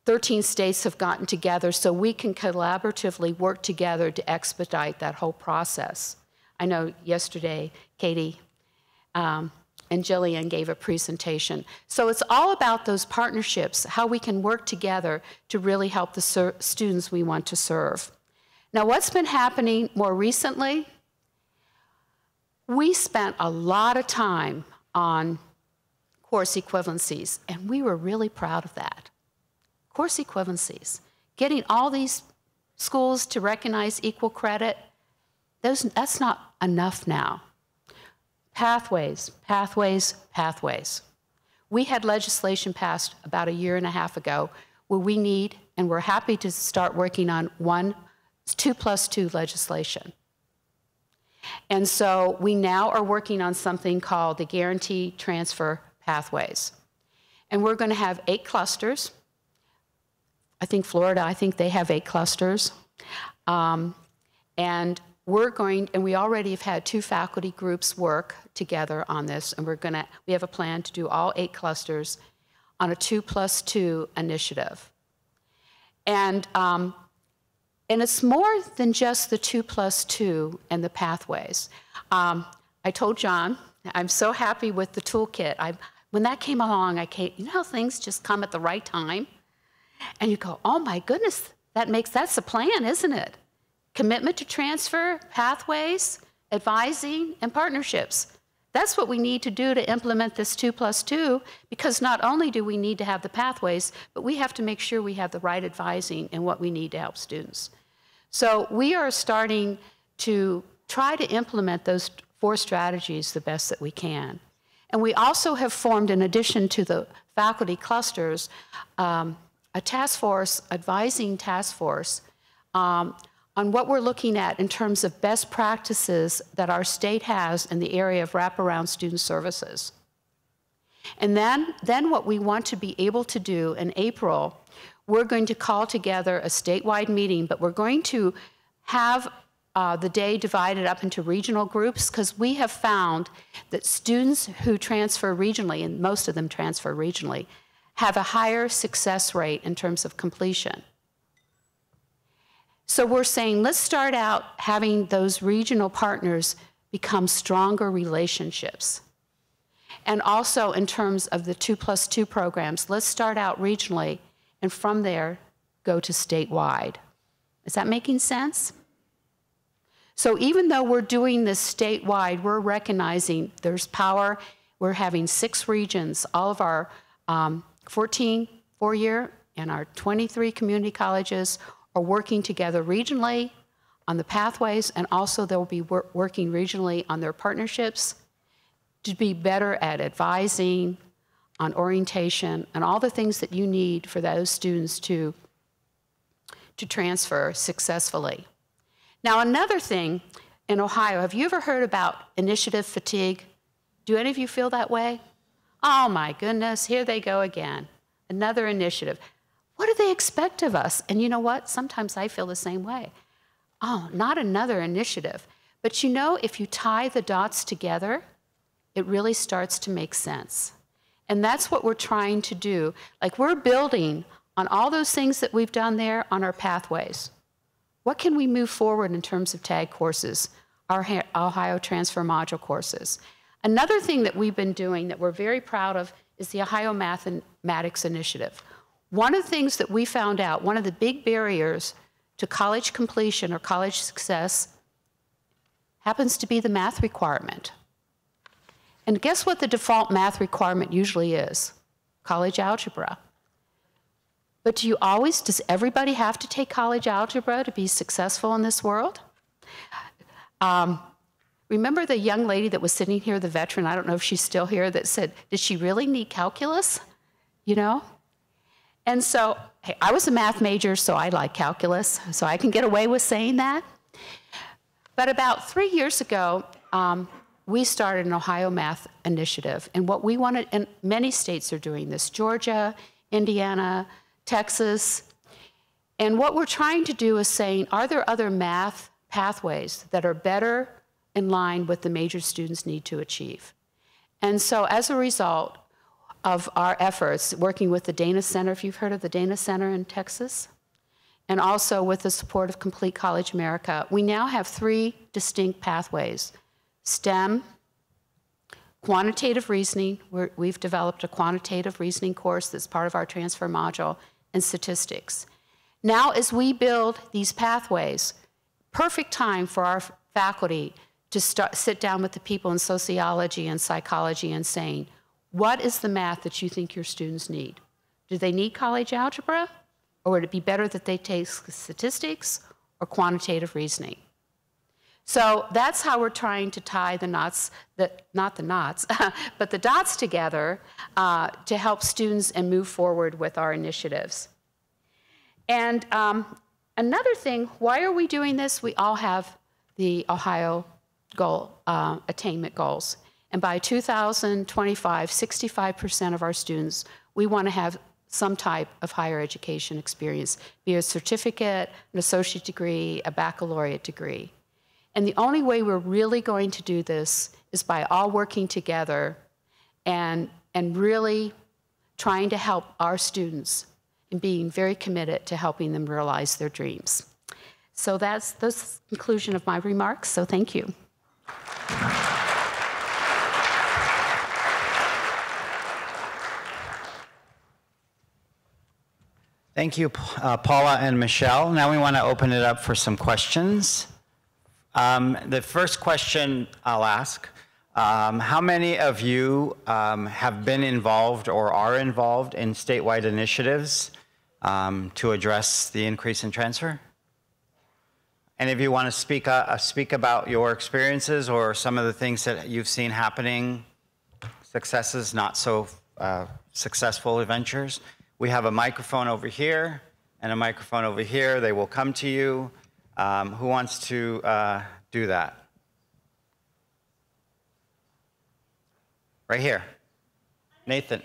13 states have gotten together so we can collaboratively work together to expedite that whole process. I know yesterday, Katie and Jillian gave a presentation. So it's all about those partnerships, how we can work together to really help the students we want to serve. Now, what's been happening more recently? We spent a lot of time on course equivalencies, and we were really proud of that. Course equivalencies, getting all these schools to recognize equal credit, that's not enough now. Pathways, pathways, pathways. We had legislation passed about 1.5 years ago where we need, and we're happy to start working on 2+2 legislation. And so we now are working on something called the Guaranteed Transfer Pathways. And we're going to have 8 clusters. I think Florida, they have 8 clusters. And we already have had 2 faculty groups work together on this, and we have a plan to do all 8 clusters on a 2+2 initiative. And it's more than just the 2+2 and the pathways. I told John, I'm so happy with the toolkit. When that came along, you know how things just come at the right time? And you go, oh my goodness, that's the plan, isn't it? Commitment to transfer, pathways, advising, and partnerships. That's what we need to do to implement this 2+2, because not only do we need to have the pathways, but we have to make sure we have the right advising and what we need to help students. So we are starting to try to implement those 4 strategies the best that we can. And we also have formed, in addition to the faculty clusters, a task force, advising task force, on what we're looking at in terms of best practices that our state has in the area of wraparound student services. And then what we want to be able to do in April, we're going to call together a statewide meeting, but we're going to have the day divided up into regional groups, because we have found that students who transfer regionally, and most of them transfer regionally, have a higher success rate in terms of completion. So we're saying, let's start out having those regional partners become stronger relationships. And also in terms of the 2+2 programs, let's start out regionally and from there go to statewide. Is that making sense? So even though we're doing this statewide, we're recognizing there's power. We're having 6 regions, all of our 14 4-year and our 23 community colleges are working together regionally on the pathways, and also they'll be working regionally on their partnerships to be better at advising, on orientation, and all the things that you need for those students to transfer successfully. Now, another thing in Ohio, have you ever heard about initiative fatigue? Do any of you feel that way? Oh my goodness, here they go again. Another initiative. What do they expect of us? And you know what? Sometimes I feel the same way. Oh, not another initiative. But you know, if you tie the dots together, it really starts to make sense. And that's what we're trying to do. Like, we're building on all those things that we've done there on our pathways. What can we move forward in terms of tag courses, our Ohio Transfer Module courses? Another thing that we've been doing that we're very proud of is the Ohio Mathematics Initiative. One of the things that we found out, one of the big barriers to college completion or college success happens to be the math requirement. And guess what the default math requirement usually is? College algebra. But does everybody have to take college algebra to be successful in this world? Remember the young lady that was sitting here, the veteran, I don't know if she's still here, that said, did she really need calculus? You know? And so, hey, I was a math major, so I like calculus, so I can get away with saying that. But about 3 years ago, we started an Ohio Math Initiative. And what we wanted, and many states are doing this, Georgia, Indiana, Texas. And what we're trying to do is saying, are there other math pathways that are better in line with the major students need to achieve? And so as a result of our efforts, working with the Dana Center, if you've heard of the Dana Center in Texas, and also with the support of Complete College America, we now have 3 distinct pathways: STEM, quantitative reasoning, we've developed a quantitative reasoning course that's part of our transfer module, and statistics. Now, as we build these pathways, perfect time for our faculty to sit down with the people in sociology and psychology and saying, what is the math that you think your students need? Do they need college algebra? Or would it be better that they take statistics or quantitative reasoning? So that's how we're trying to tie the knots, not the knots, but the dots together to help students and move forward with our initiatives. And another thing, why are we doing this? We all have the Ohio goal, attainment goals. And by 2025, 65% of our students, we want to have some type of higher education experience, be a certificate, an associate degree, a baccalaureate degree. And the only way we're really going to do this is by all working together and really trying to help our students and being very committed to helping them realize their dreams. So that's the conclusion of my remarks, so thank you. Thank you, Paula and Michele. Now we want to open it up for some questions. The first question I'll ask, how many of you have been involved or are involved in statewide initiatives to address the increase in transfer? Any of you want to speak about your experiences or some of the things that you've seen happening, successes, not so successful adventures? We have a microphone over here and a microphone over here. They will come to you. Who wants to do that? Right here. Nathan.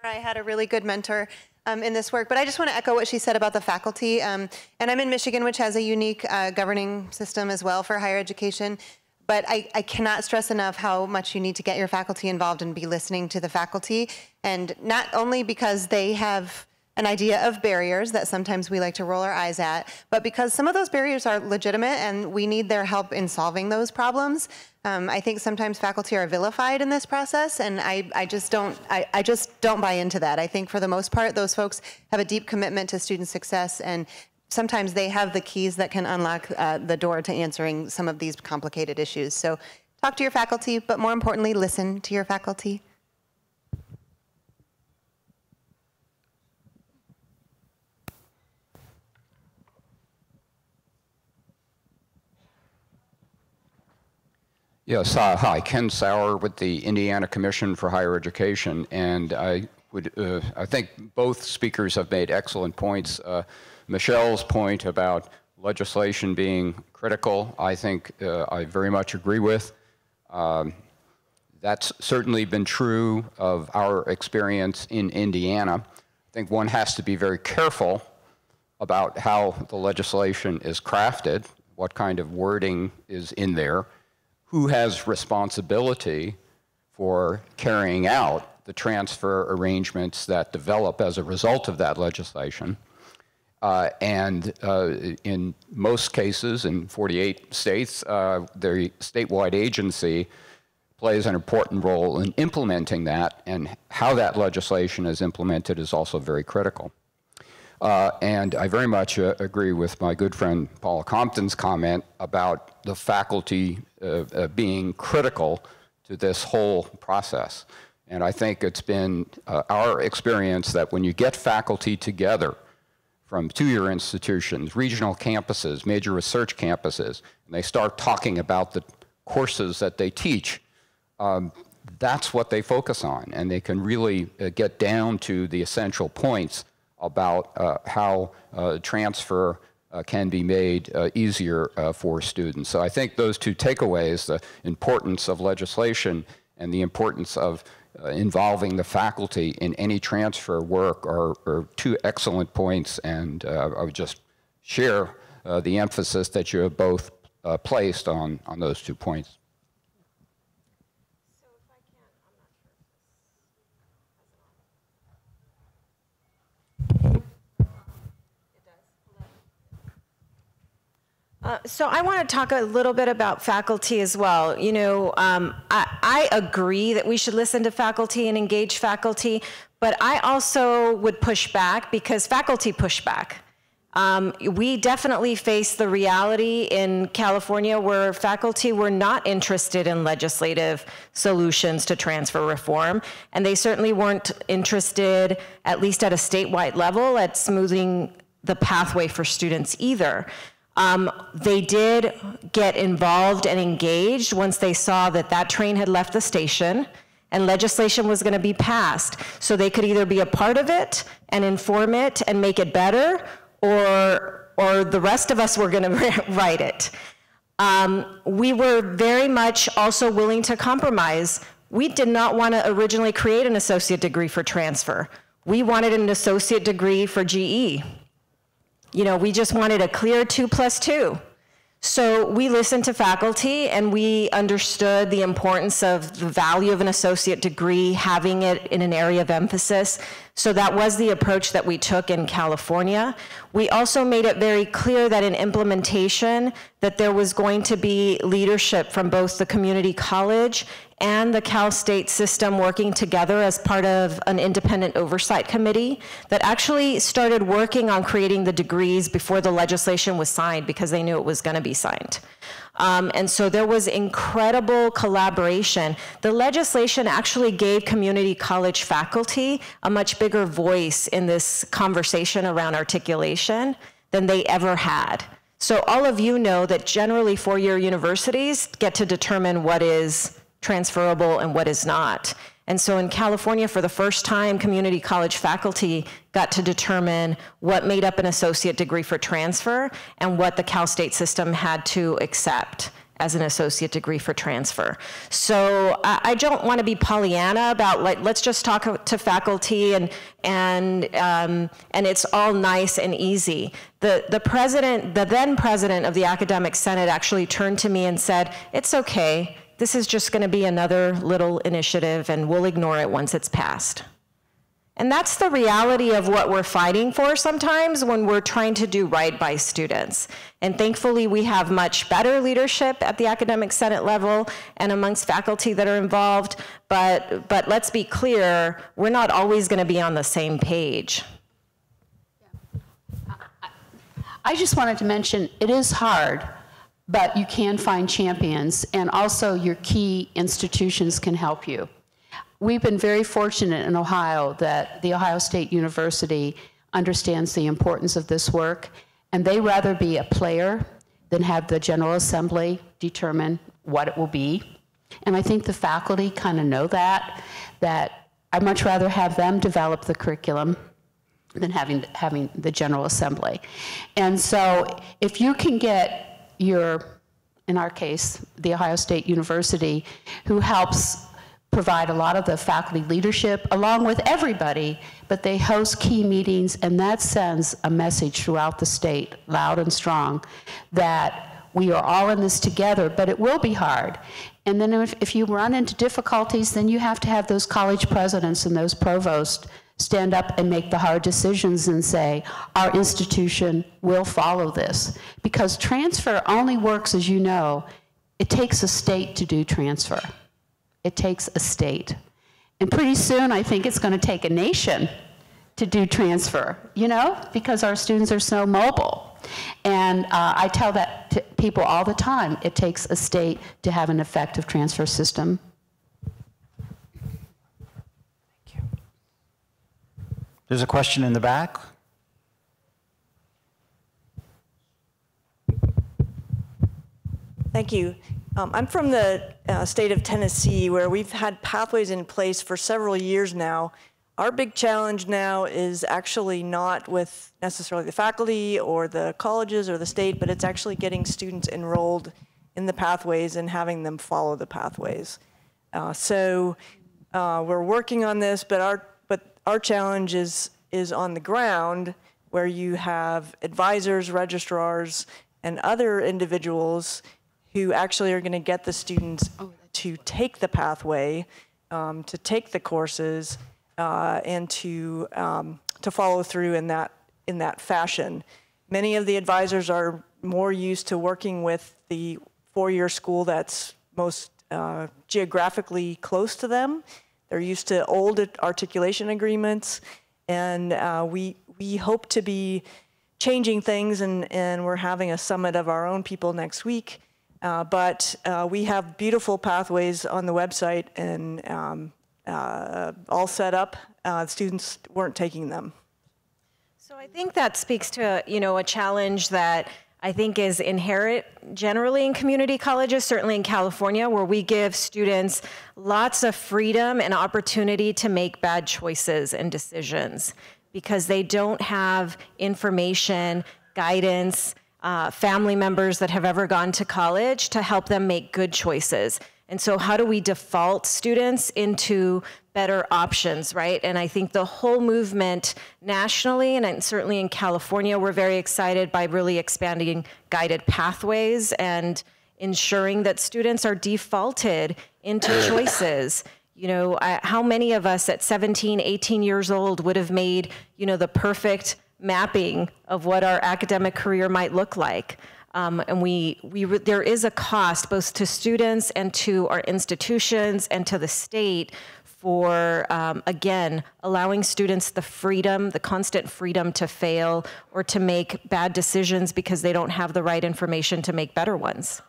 I had a really good mentor in this work, but I just want to echo what she said about the faculty. And I'm in Michigan, which has a unique governing system as well for higher education. But I cannot stress enough how much you need to get your faculty involved and be listening to the faculty. And not only because they have an idea of barriers that sometimes we like to roll our eyes at, but because some of those barriers are legitimate and we need their help in solving those problems. I think sometimes faculty are vilified in this process, and I just don't buy into that. I think for the most part, those folks have a deep commitment to student success, and sometimes they have the keys that can unlock the door to answering some of these complicated issues. So talk to your faculty, but more importantly, listen to your faculty. Yes, hi, Ken Sauer with the Indiana Commission for Higher Education, and I I think both speakers have made excellent points. Michele's point about legislation being critical, I think I very much agree with. That's certainly been true of our experience in Indiana. I think one has to be very careful about how the legislation is crafted, what kind of wording is in there, who has responsibility for carrying out the transfer arrangements that develop as a result of that legislation. In most cases, in 48 states, the statewide agency plays an important role in implementing that, and how that legislation is implemented is also very critical. And I very much agree with my good friend Paula Compton's comment about the faculty being critical to this whole process. And I think it's been our experience that when you get faculty together from two-year institutions, regional campuses, major research campuses, and they start talking about the courses that they teach, that's what they focus on, and they can really get down to the essential points about how transfer can be made easier for students. So I think those two takeaways, the importance of legislation and the importance of involving the faculty in any transfer work, are two excellent points, and I would just share the emphasis that you have both placed on those 2 points. So I want to talk a little bit about faculty as well. You know, I agree that we should listen to faculty and engage faculty, but I also would push back because faculty push back. We definitely face the reality in California where faculty were not interested in legislative solutions to transfer reform, and they certainly weren't interested, at least at a statewide level, at smoothing the pathway for students either. They did get involved and engaged once they saw that that train had left the station and legislation was going to be passed. So they could either be a part of it and inform it and make it better, or the rest of us were going to write it. We were very much also willing to compromise. We did not want to originally create an associate degree for transfer. We wanted an associate degree for GE. You know, we just wanted a clear 2+2. So we listened to faculty and we understood the importance of the value of an associate degree, having it in an area of emphasis. So that was the approach that we took in California. We also made it very clear that in implementation, that there was going to be leadership from both the community college and the Cal State system working together as part of an independent oversight committee that actually started working on creating the degrees before the legislation was signed because they knew it was going to be signed. And so there was incredible collaboration. The legislation actually gave community college faculty a much bigger voice in this conversation around articulation than they ever had. So all of you know that generally four-year universities get to determine what is transferable and what is not. And so in California, for the first time, community college faculty got to determine what made up an associate degree for transfer and what the Cal State system had to accept as an associate degree for transfer. So I don't want to be Pollyanna about like, let's just talk to faculty and it's all nice and easy. The then president of the Academic Senate actually turned to me and said, it's okay. This is just going to be another little initiative and we'll ignore it once it's passed. And that's the reality of what we're fighting for sometimes when we're trying to do right by students. And thankfully, we have much better leadership at the Academic Senate level and amongst faculty that are involved. But let's be clear, we're not always going to be on the same page. I just wanted to mention, it is hard, but you can find champions, and also your key institutions can help you. We've been very fortunate in Ohio that the Ohio State University understands the importance of this work, and they rather be a player than have the General Assembly determine what it will be. And I think the faculty kind of know that I'd much rather have them develop the curriculum than having the General Assembly. And so if you can get in our case, the Ohio State University, who helps provide a lot of the faculty leadership along with everybody, but they host key meetings, and that sends a message throughout the state, loud and strong, that we are all in this together, but it will be hard. And then if you run into difficulties, then you have to have those college presidents and those provosts stand up and make the hard decisions and say, our institution will follow this. Because transfer only works, as you know, it takes a state to do transfer. It takes a state. And pretty soon, I think it's going to take a nation to do transfer, you know, because our students are so mobile. And I tell that to people all the time. It takes a state to have an effective transfer system. There's a question in the back. Thank you. I'm from the state of Tennessee, where we've had pathways in place for several years now. Our big challenge now is actually not with necessarily the faculty or the colleges or the state, but it's actually getting students enrolled in the pathways and having them follow the pathways. So we're working on this, but our challenge is on the ground, where you have advisors, registrars, and other individuals who actually are going to get the students to take the pathway, to take the courses, and to follow through in that fashion. Many of the advisors are more used to working with the four-year school that's most geographically close to them. They're used to old articulation agreements, and we hope to be changing things, and we're having a summit of our own people next week. But we have beautiful pathways on the website and all set up. Students weren't taking them. So I think that speaks to, you know, a challenge that I think is inherent generally in community colleges, certainly in California, where we give students lots of freedom and opportunity to make bad choices and decisions because they don't have information, guidance, family members that have ever gone to college to help them make good choices. And so how do we default students into better options, right? And I think the whole movement nationally, and certainly in California, we're very excited by really expanding guided pathways and ensuring that students are defaulted into choices. You know, how many of us at 17, 18 years old would have made, you know, the perfect mapping of what our academic career might look like? And there is a cost both to students and to our institutions and to the state for, again, allowing students the freedom, the constant freedom to fail or to make bad decisions because they don't have the right information to make better ones.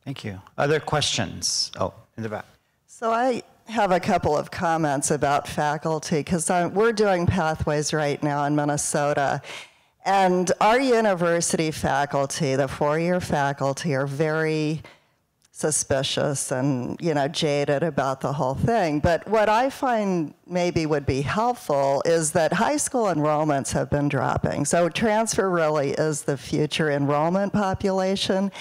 Thank you. Other questions? Oh, in the back. So I have a couple of comments about faculty, because we're doing pathways right now in Minnesota. And our university faculty, the four-year faculty, are very suspicious and, you know, jaded about the whole thing. But what I find maybe would be helpful is that high school enrollments have been dropping. So transfer really is the future enrollment population.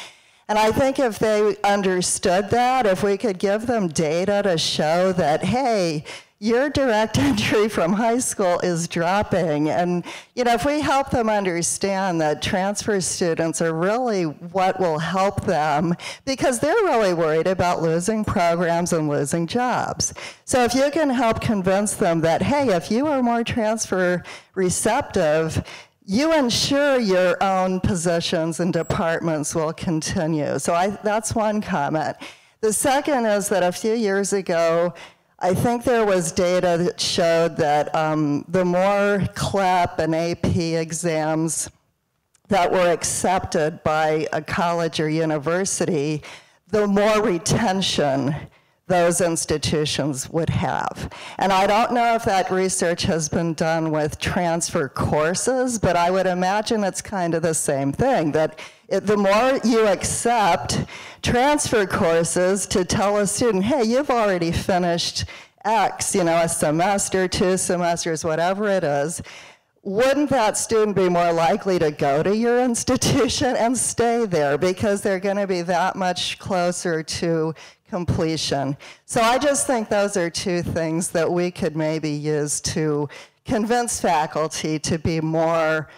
And I think if they understood that, if we could give them data to show that, hey, your direct entry from high school is dropping. And, you know, if we help them understand that transfer students are really what will help them, because they're really worried about losing programs and losing jobs. So if you can help convince them that, hey, if you are more transfer receptive, you ensure your own positions and departments will continue. So that's one comment. The second is that a few years ago, I think there was data that showed that the more CLEP and AP exams that were accepted by a college or university, the more retention those institutions would have. And I don't know if that research has been done with transfer courses, but I would imagine it's kind of the same thing, that the more you accept transfer courses to tell a student, hey, you've already finished X, a semester, 2 semesters, whatever it is, wouldn't that student be more likely to go to your institution and stay there because they're going to be that much closer to completion? So I just think those are two things that we could maybe use to convince faculty to be more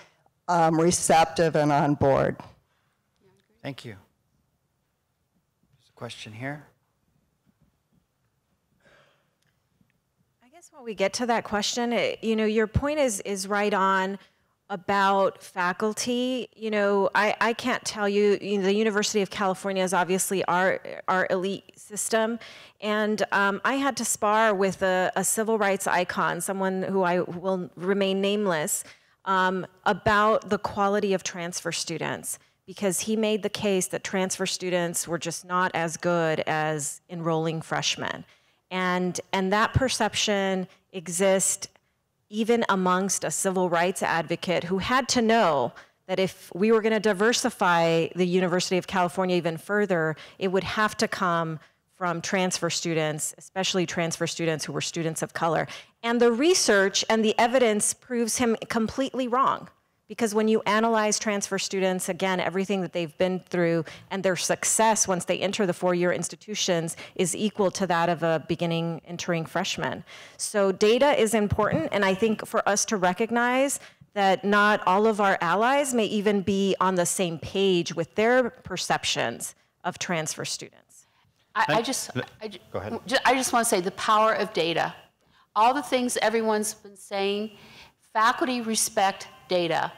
receptive and on board. Thank you. There's a question here. When we get to that question, your point is right on about faculty. I can't tell you, the University of California is obviously our elite system, and I had to spar with a civil rights icon, someone who I will remain nameless, about the quality of transfer students, because he made the case that transfer students were just not as good as enrolling freshmen. And that perception exists even amongst a civil rights advocate who had to know that if we were going to diversify the University of California even further, it would have to come from transfer students, especially transfer students who were students of color. And the research and the evidence proves him completely wrong. Because when you analyze transfer students, again, everything that they've been through and their success once they enter the four-year institutions is equal to that of a beginning entering freshman. So data is important, and I think for us to recognize that not all of our allies may even be on the same page with their perceptions of transfer students. I just Go ahead. I just want to say the power of data. All the things everyone's been saying, faculty respect data,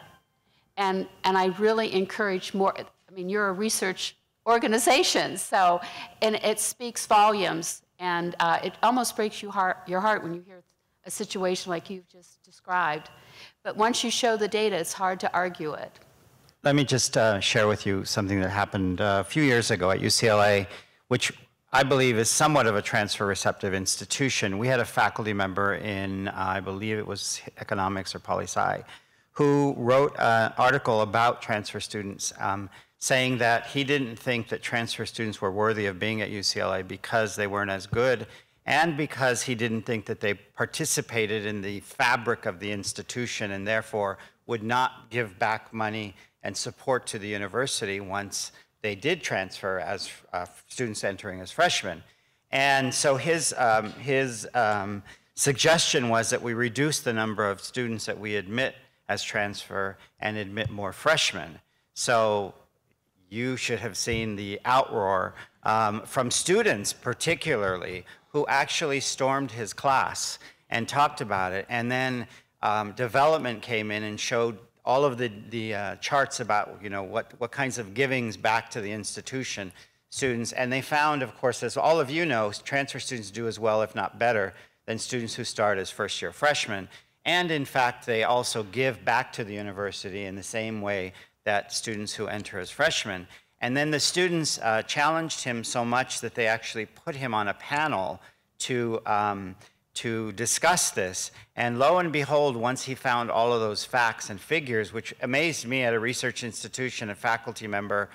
and I really encourage more. I mean, you're a research organization, so, and it speaks volumes, and it almost breaks your heart when you hear a situation like you've just described. But once you show the data, it's hard to argue it. Let me just share with you something that happened a few years ago at UCLA, which I believe is somewhat of a transfer receptive institution. We had a faculty member in, I believe it was economics or poli-sci, who wrote an article about transfer students, saying that he didn't think that transfer students were worthy of being at UCLA because they weren't as good, and because he didn't think that they participated in the fabric of the institution and therefore would not give back money and support to the university once they did transfer as students entering as freshmen. And so his suggestion was that we reduce the number of students that we admit as transfer and admit more freshmen. So you should have seen the outroar from students particularly who actually stormed his class and talked about it. And then development came in and showed all of the charts about what kinds of givings back to the institution students. And they found, of course, as all of you know, transfer students do as well, if not better, than students who start as first-year freshmen. And in fact, they also give back to the university in the same way that students who enter as freshmen. And then the students challenged him so much that they actually put him on a panel to discuss this. And lo and behold, once he found all of those facts and figures, which amazed me at a research institution, a faculty member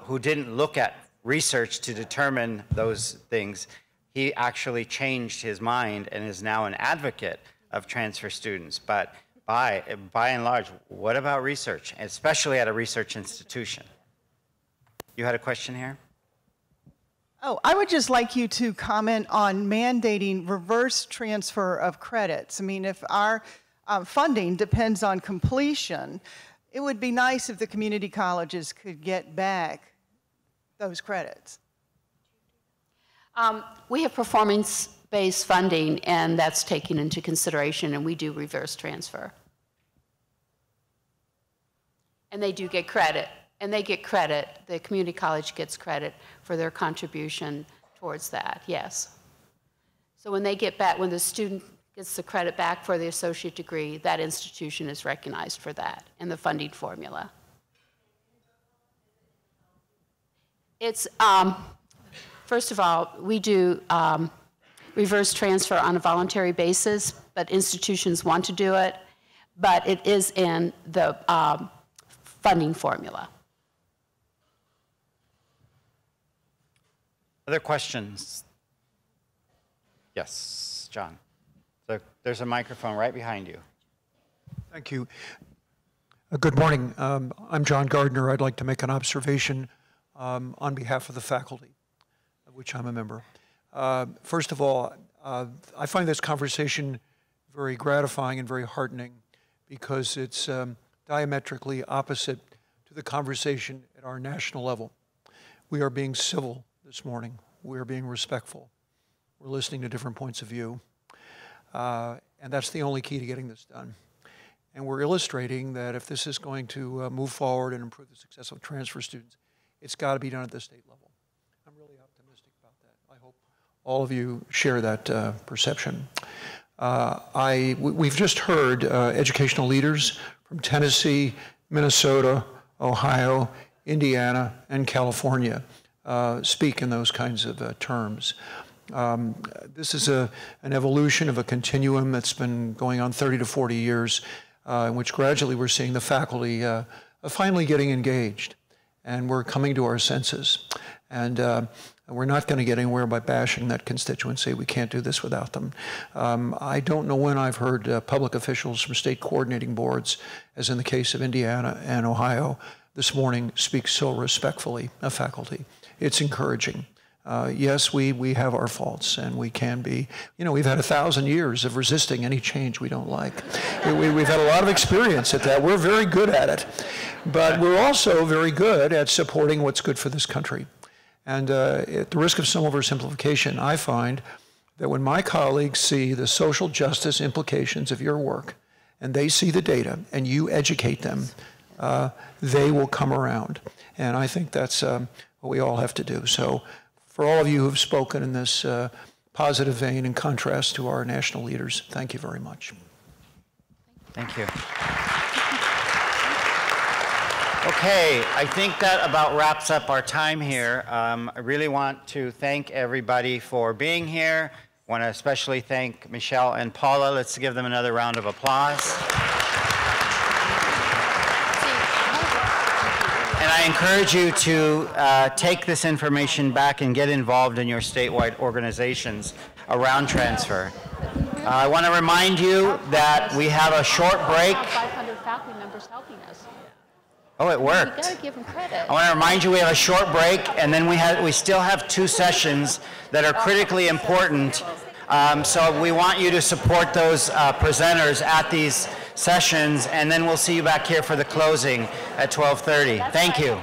who didn't look at research to determine those things, he actually changed his mind and is now an advocate of transfer students. But by and large, what about research, especially at a research institution? You had a question here? Oh, I would just like you to comment on mandating reverse transfer of credits. I mean, if our funding depends on completion, it would be nice if the community colleges could get back those credits. We have performance-based funding, and that's taken into consideration, and we do reverse transfer. And they do get credit. And they get credit, the community college gets credit for their contribution towards that, yes. So when they get back, when the student gets the credit back for the associate degree, that institution is recognized for that in the funding formula. It's, first of all, we do reverse transfer on a voluntary basis, but institutions want to do it, but it is in the funding formula. Other questions? Yes, John. So there's a microphone right behind you. Thank you. Good morning. I'm John Gardner. I'd like to make an observation on behalf of the faculty, of which I'm a member. First of all, I find this conversation very gratifying and very heartening because it's diametrically opposite to the conversation at our national level. We are being civil this morning. We are being respectful. We're listening to different points of view. And that's the only key to getting this done. And we're illustrating that if this is going to move forward and improve the success of transfer students, it's got to be done at the state level. I'm really optimistic about that. I hope all of you share that perception. We've just heard educational leaders from Tennessee, Minnesota, Ohio, Indiana, and California speak in those kinds of terms. This is an evolution of a continuum that's been going on 30 to 40 years, in which gradually we're seeing the faculty finally getting engaged, and we're coming to our senses. And we're not going to get anywhere by bashing that constituency. We can't do this without them. I don't know when I've heard public officials from state coordinating boards, as in the case of Indiana and Ohio, this morning speak so respectfully of faculty. It's encouraging. Yes, we have our faults, and we can be, we've had 1,000 years of resisting any change we don't like. We've had a lot of experience at that. We're very good at it. But we're also very good at supporting what's good for this country. And at the risk of some oversimplification, I find that when my colleagues see the social justice implications of your work, and they see the data, and you educate them, they will come around. And I think that's what we all have to do. So for all of you who have spoken in this positive vein in contrast to our national leaders, thank you very much. Thank you. Okay, I think that about wraps up our time here. I really want to thank everybody for being here. I want to especially thank Michele and Paula. Let's give them another round of applause. And I encourage you to take this information back and get involved in your statewide organizations around transfer. I want to remind you that we have a short break. 500 faculty members helping us. Oh, it worked. We got to give them credit. I want to remind you we have a short break, and then we still have 2 sessions that are critically important. So we want you to support those presenters at these sessions, and then we'll see you back here for the closing at 12:30. Thank you.